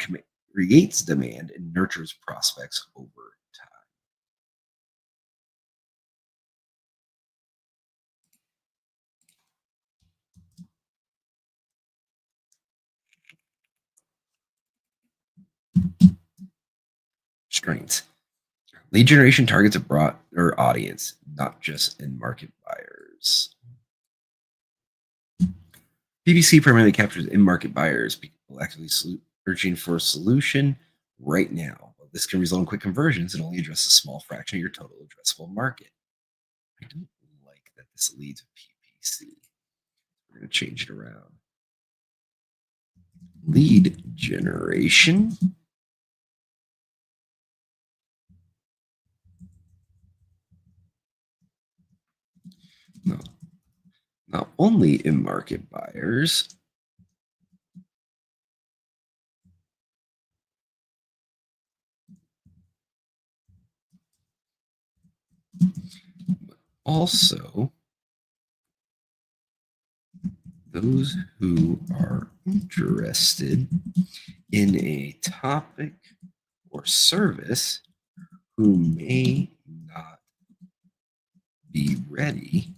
creates demand and nurtures prospects over time. Strengths. Lead generation targets a broader audience, not just in-market buyers. PPC primarily captures in-market buyers, people actively searching for a solution right now. While this can result in quick conversions, it only addresses a small fraction of your total addressable market. I don't like that this leads with PPC. We're going to change it around. Lead generation. No, not only in-market buyers, but also those who are interested in a topic or service who may not be ready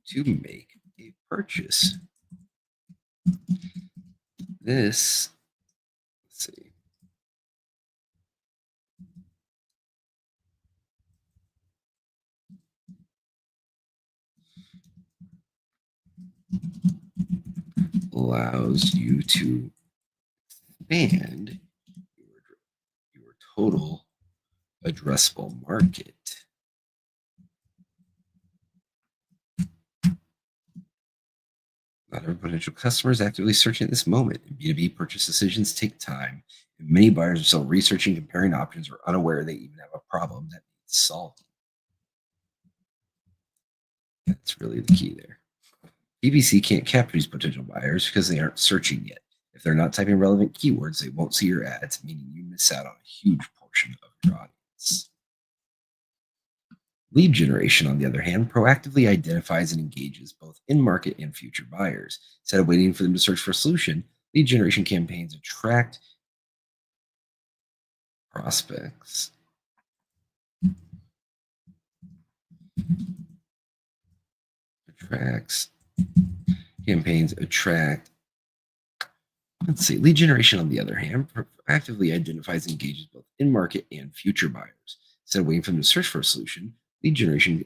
to make a purchase. This, let's see, allows you to expand your total addressable market. Not every potential customer is actively searching at this moment. B2B purchase decisions take time, and many buyers are still researching, comparing options, or unaware they even have a problem that needs solving. That's really the key there. PPC can't capture these potential buyers because they aren't searching yet. If they're not typing relevant keywords, they won't see your ads, meaning you miss out on a huge portion of your audience. Lead generation, on the other hand, proactively identifies and engages both in-market and future buyers. Instead of waiting for them to search for a solution, lead generation campaigns attract prospects. Campaigns attract. Let's see. Lead generation, on the other hand, proactively identifies and engages both in-market and future buyers. Instead of waiting for them to search for a solution, lead generation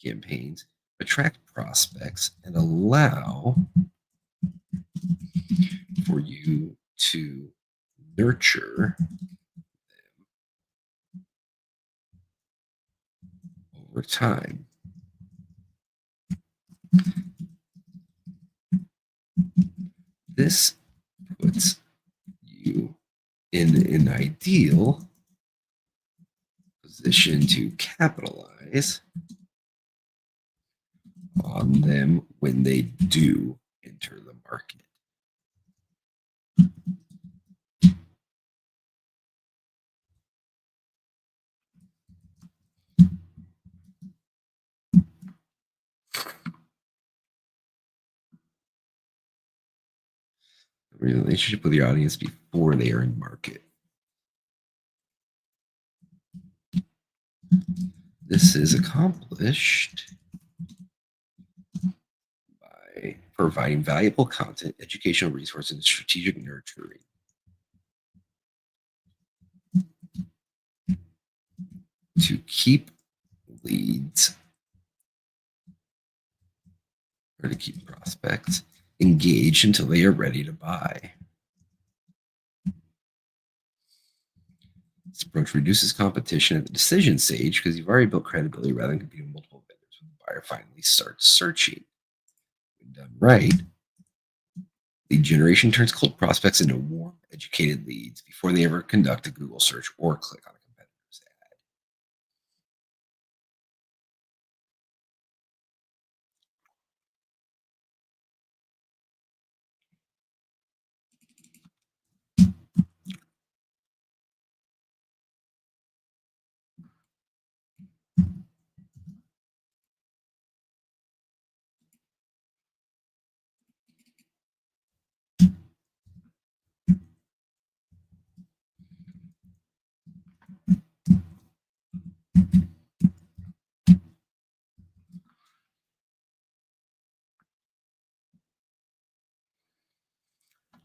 campaigns attract prospects and allow for you to nurture them over time. This puts you in an ideal position to capitalize on them when they do enter the market. Relationship with your audience before they are in market. This is accomplished by providing valuable content, educational resources, and strategic nurturing. To keep leads or to keep prospects engaged until they are ready to buy. This approach reduces competition at the decision stage because you've already built credibility rather than competing with multiple vendors when the buyer finally starts searching. When done right, lead generation turns cold prospects into warm, educated leads before they ever conduct a Google search or click on a competitor's ad.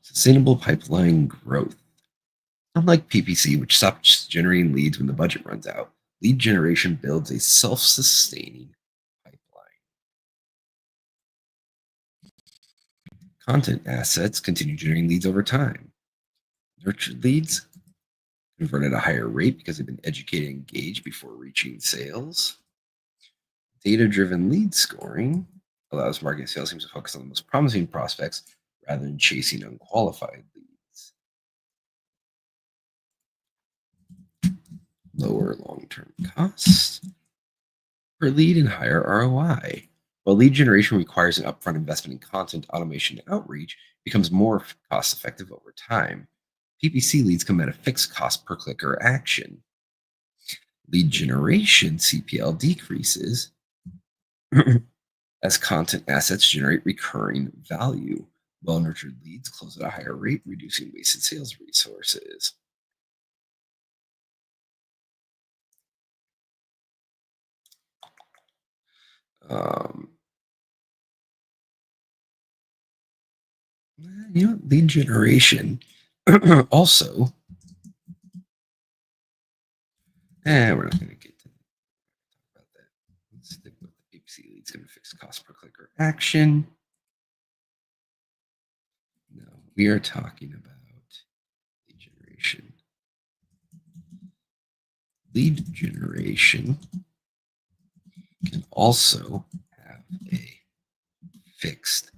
Sustainable pipeline growth. Unlike PPC, which stops generating leads when the budget runs out, lead generation builds a self sustaining pipeline. Content assets continue generating leads over time. Nurtured leads convert at a higher rate because they've been educated and engaged before reaching sales. Data-driven lead scoring allows marketing sales teams to focus on the most promising prospects rather than chasing unqualified leads. Lower long-term costs per lead and higher ROI. While lead generation requires an upfront investment in content, automation, and outreach, becomes more cost-effective over time. PPC leads come at a fixed cost per click or action. Lead generation CPL decreases as content assets generate recurring value. Well-nurtured leads close at a higher rate, reducing wasted sales resources. Um, Lead generation also. We're not going to get to about that. Let's stick with the PPC leads going to fix cost per click or action. No, we are talking about lead generation. Lead generation can also have a fixed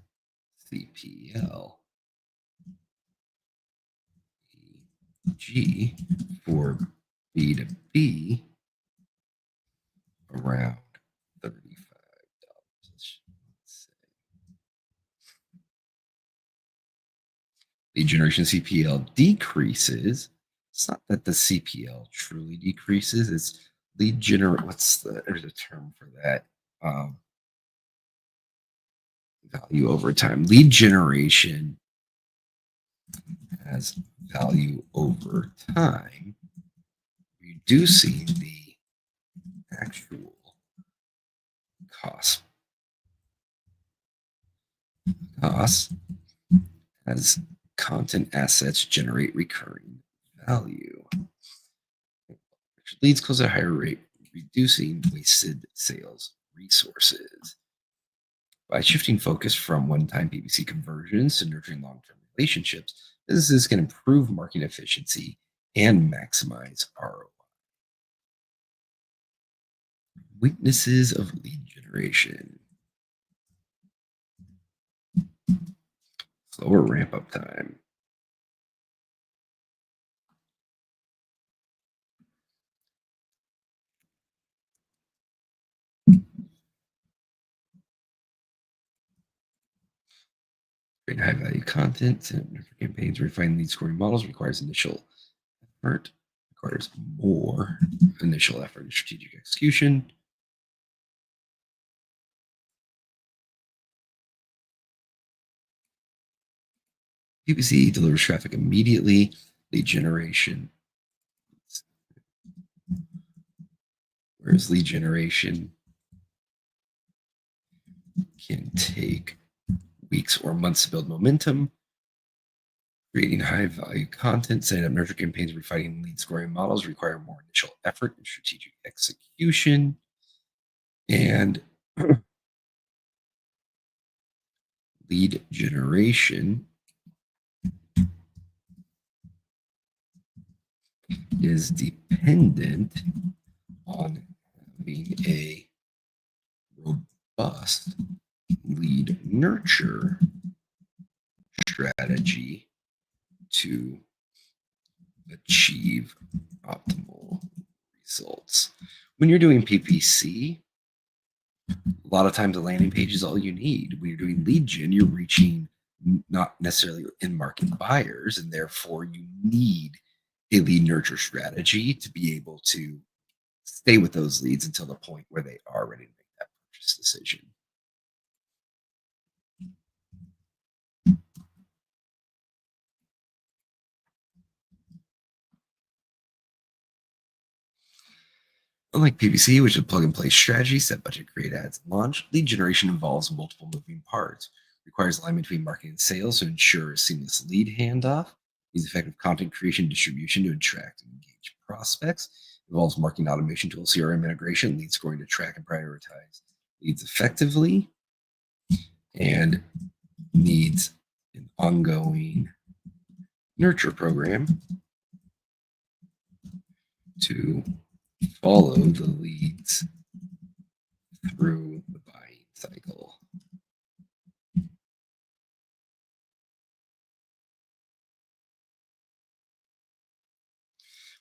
CPL. G for B2B around $35. Lead generation CPL decreases. It's not that the CPL truly decreases. It's lead generate. There's a term for that. Value over time. Lead generation has value over time, reducing the actual cost as content assets generate recurring value. Which leads close at a higher rate, reducing wasted sales resources. By shifting focus from one-time PPC conversions to nurturing long-term relationships, businesses can improve marketing efficiency and maximize ROI. Weaknesses of lead generation. Slower ramp-up time. Create high-value content, set up campaigns, refine lead scoring models requires more initial effort and strategic execution. PPC delivers traffic immediately. Lead generation, whereas lead generation can take weeks or months to build momentum. Creating high-value content, setting up nurture campaigns, refining lead scoring models require more initial effort and strategic execution. And lead generation is dependent on having a robust lead nurture strategy to achieve optimal results. When you're doing PPC, a lot of times a landing page is all you need. When you're doing lead gen, you're reaching not necessarily in market buyers, and therefore you need a lead nurture strategy to be able to stay with those leads until the point where they are ready to make that purchase decision. Unlike PPC, which is a plug and play strategy, set budget, create ads, and launch, lead generation involves multiple moving parts, requires alignment between marketing and sales to ensure a seamless lead handoff, needs effective content creation and distribution to attract and engage prospects, involves marketing automation tools, CRM integration, lead scoring to track and prioritize leads effectively, and needs an ongoing nurture program to follow the leads through the buying cycle.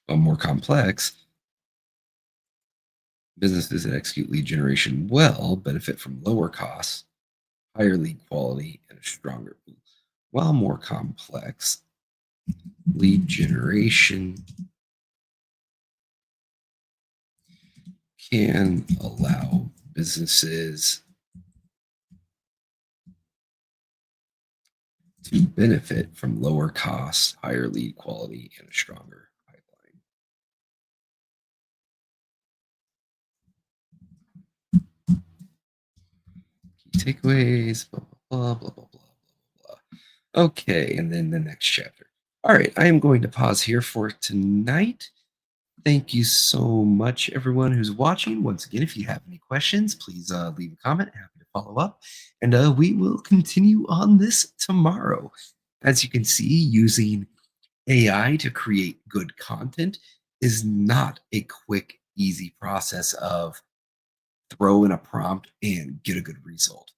While more complex, businesses that execute lead generation well benefit from lower costs, higher lead quality, and a stronger pool. While more complex, lead generation can allow businesses to benefit from lower costs, higher lead quality, and a stronger pipeline. Key takeaways, blah, blah, blah, blah, blah, blah, blah, blah. Okay, and then the next chapter. All right, I am going to pause here for tonight. Thank you so much, everyone who's watching. Once again, if you have any questions, please leave a comment. Happy to follow up. And we will continue on this tomorrow. As you can see, using AI to create good content is not a quick, easy process of throw in a prompt and get a good result.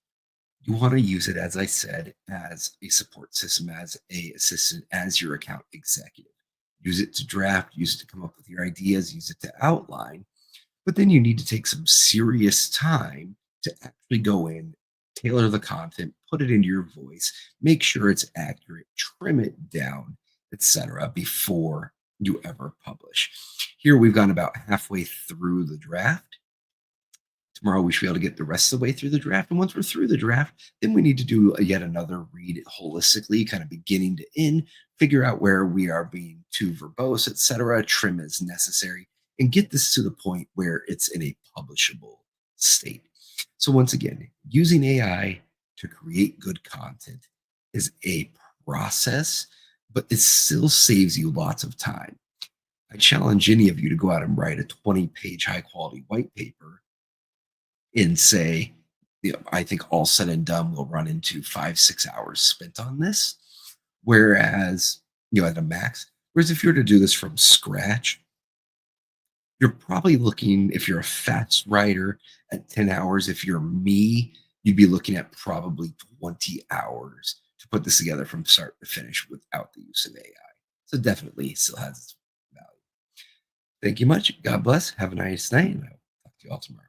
You want to use it, as I said, as a support system, as a assistant, as your account executive. Use it to draft, use it to come up with your ideas, use it to outline. But then you need to take some serious time to actually go in, tailor the content, put it into your voice, make sure it's accurate, trim it down, etc., before you ever publish. Here we've gone about halfway through the draft. Tomorrow we should be able to get the rest of the way through the draft. And once we're through the draft, then we need to do yet another read holistically, kind of beginning to end, figure out where we are being too verbose, etc., trim as necessary, and get this to the point where it's in a publishable state. So once again, using AI to create good content is a process, but it still saves you lots of time. I challenge any of you to go out and write a 20-page high-quality white paper and say, I think all said and done, we'll run into 5-6 hours spent on this. Whereas, at a max, whereas if you were to do this from scratch, you're probably looking, if you're a fast writer, at 10 hours. If you're me, you'd be looking at probably 20 hours to put this together from start to finish without the use of AI. So definitely still has its value. Thank you much. God bless. Have a nice night. And I'll talk to you all tomorrow.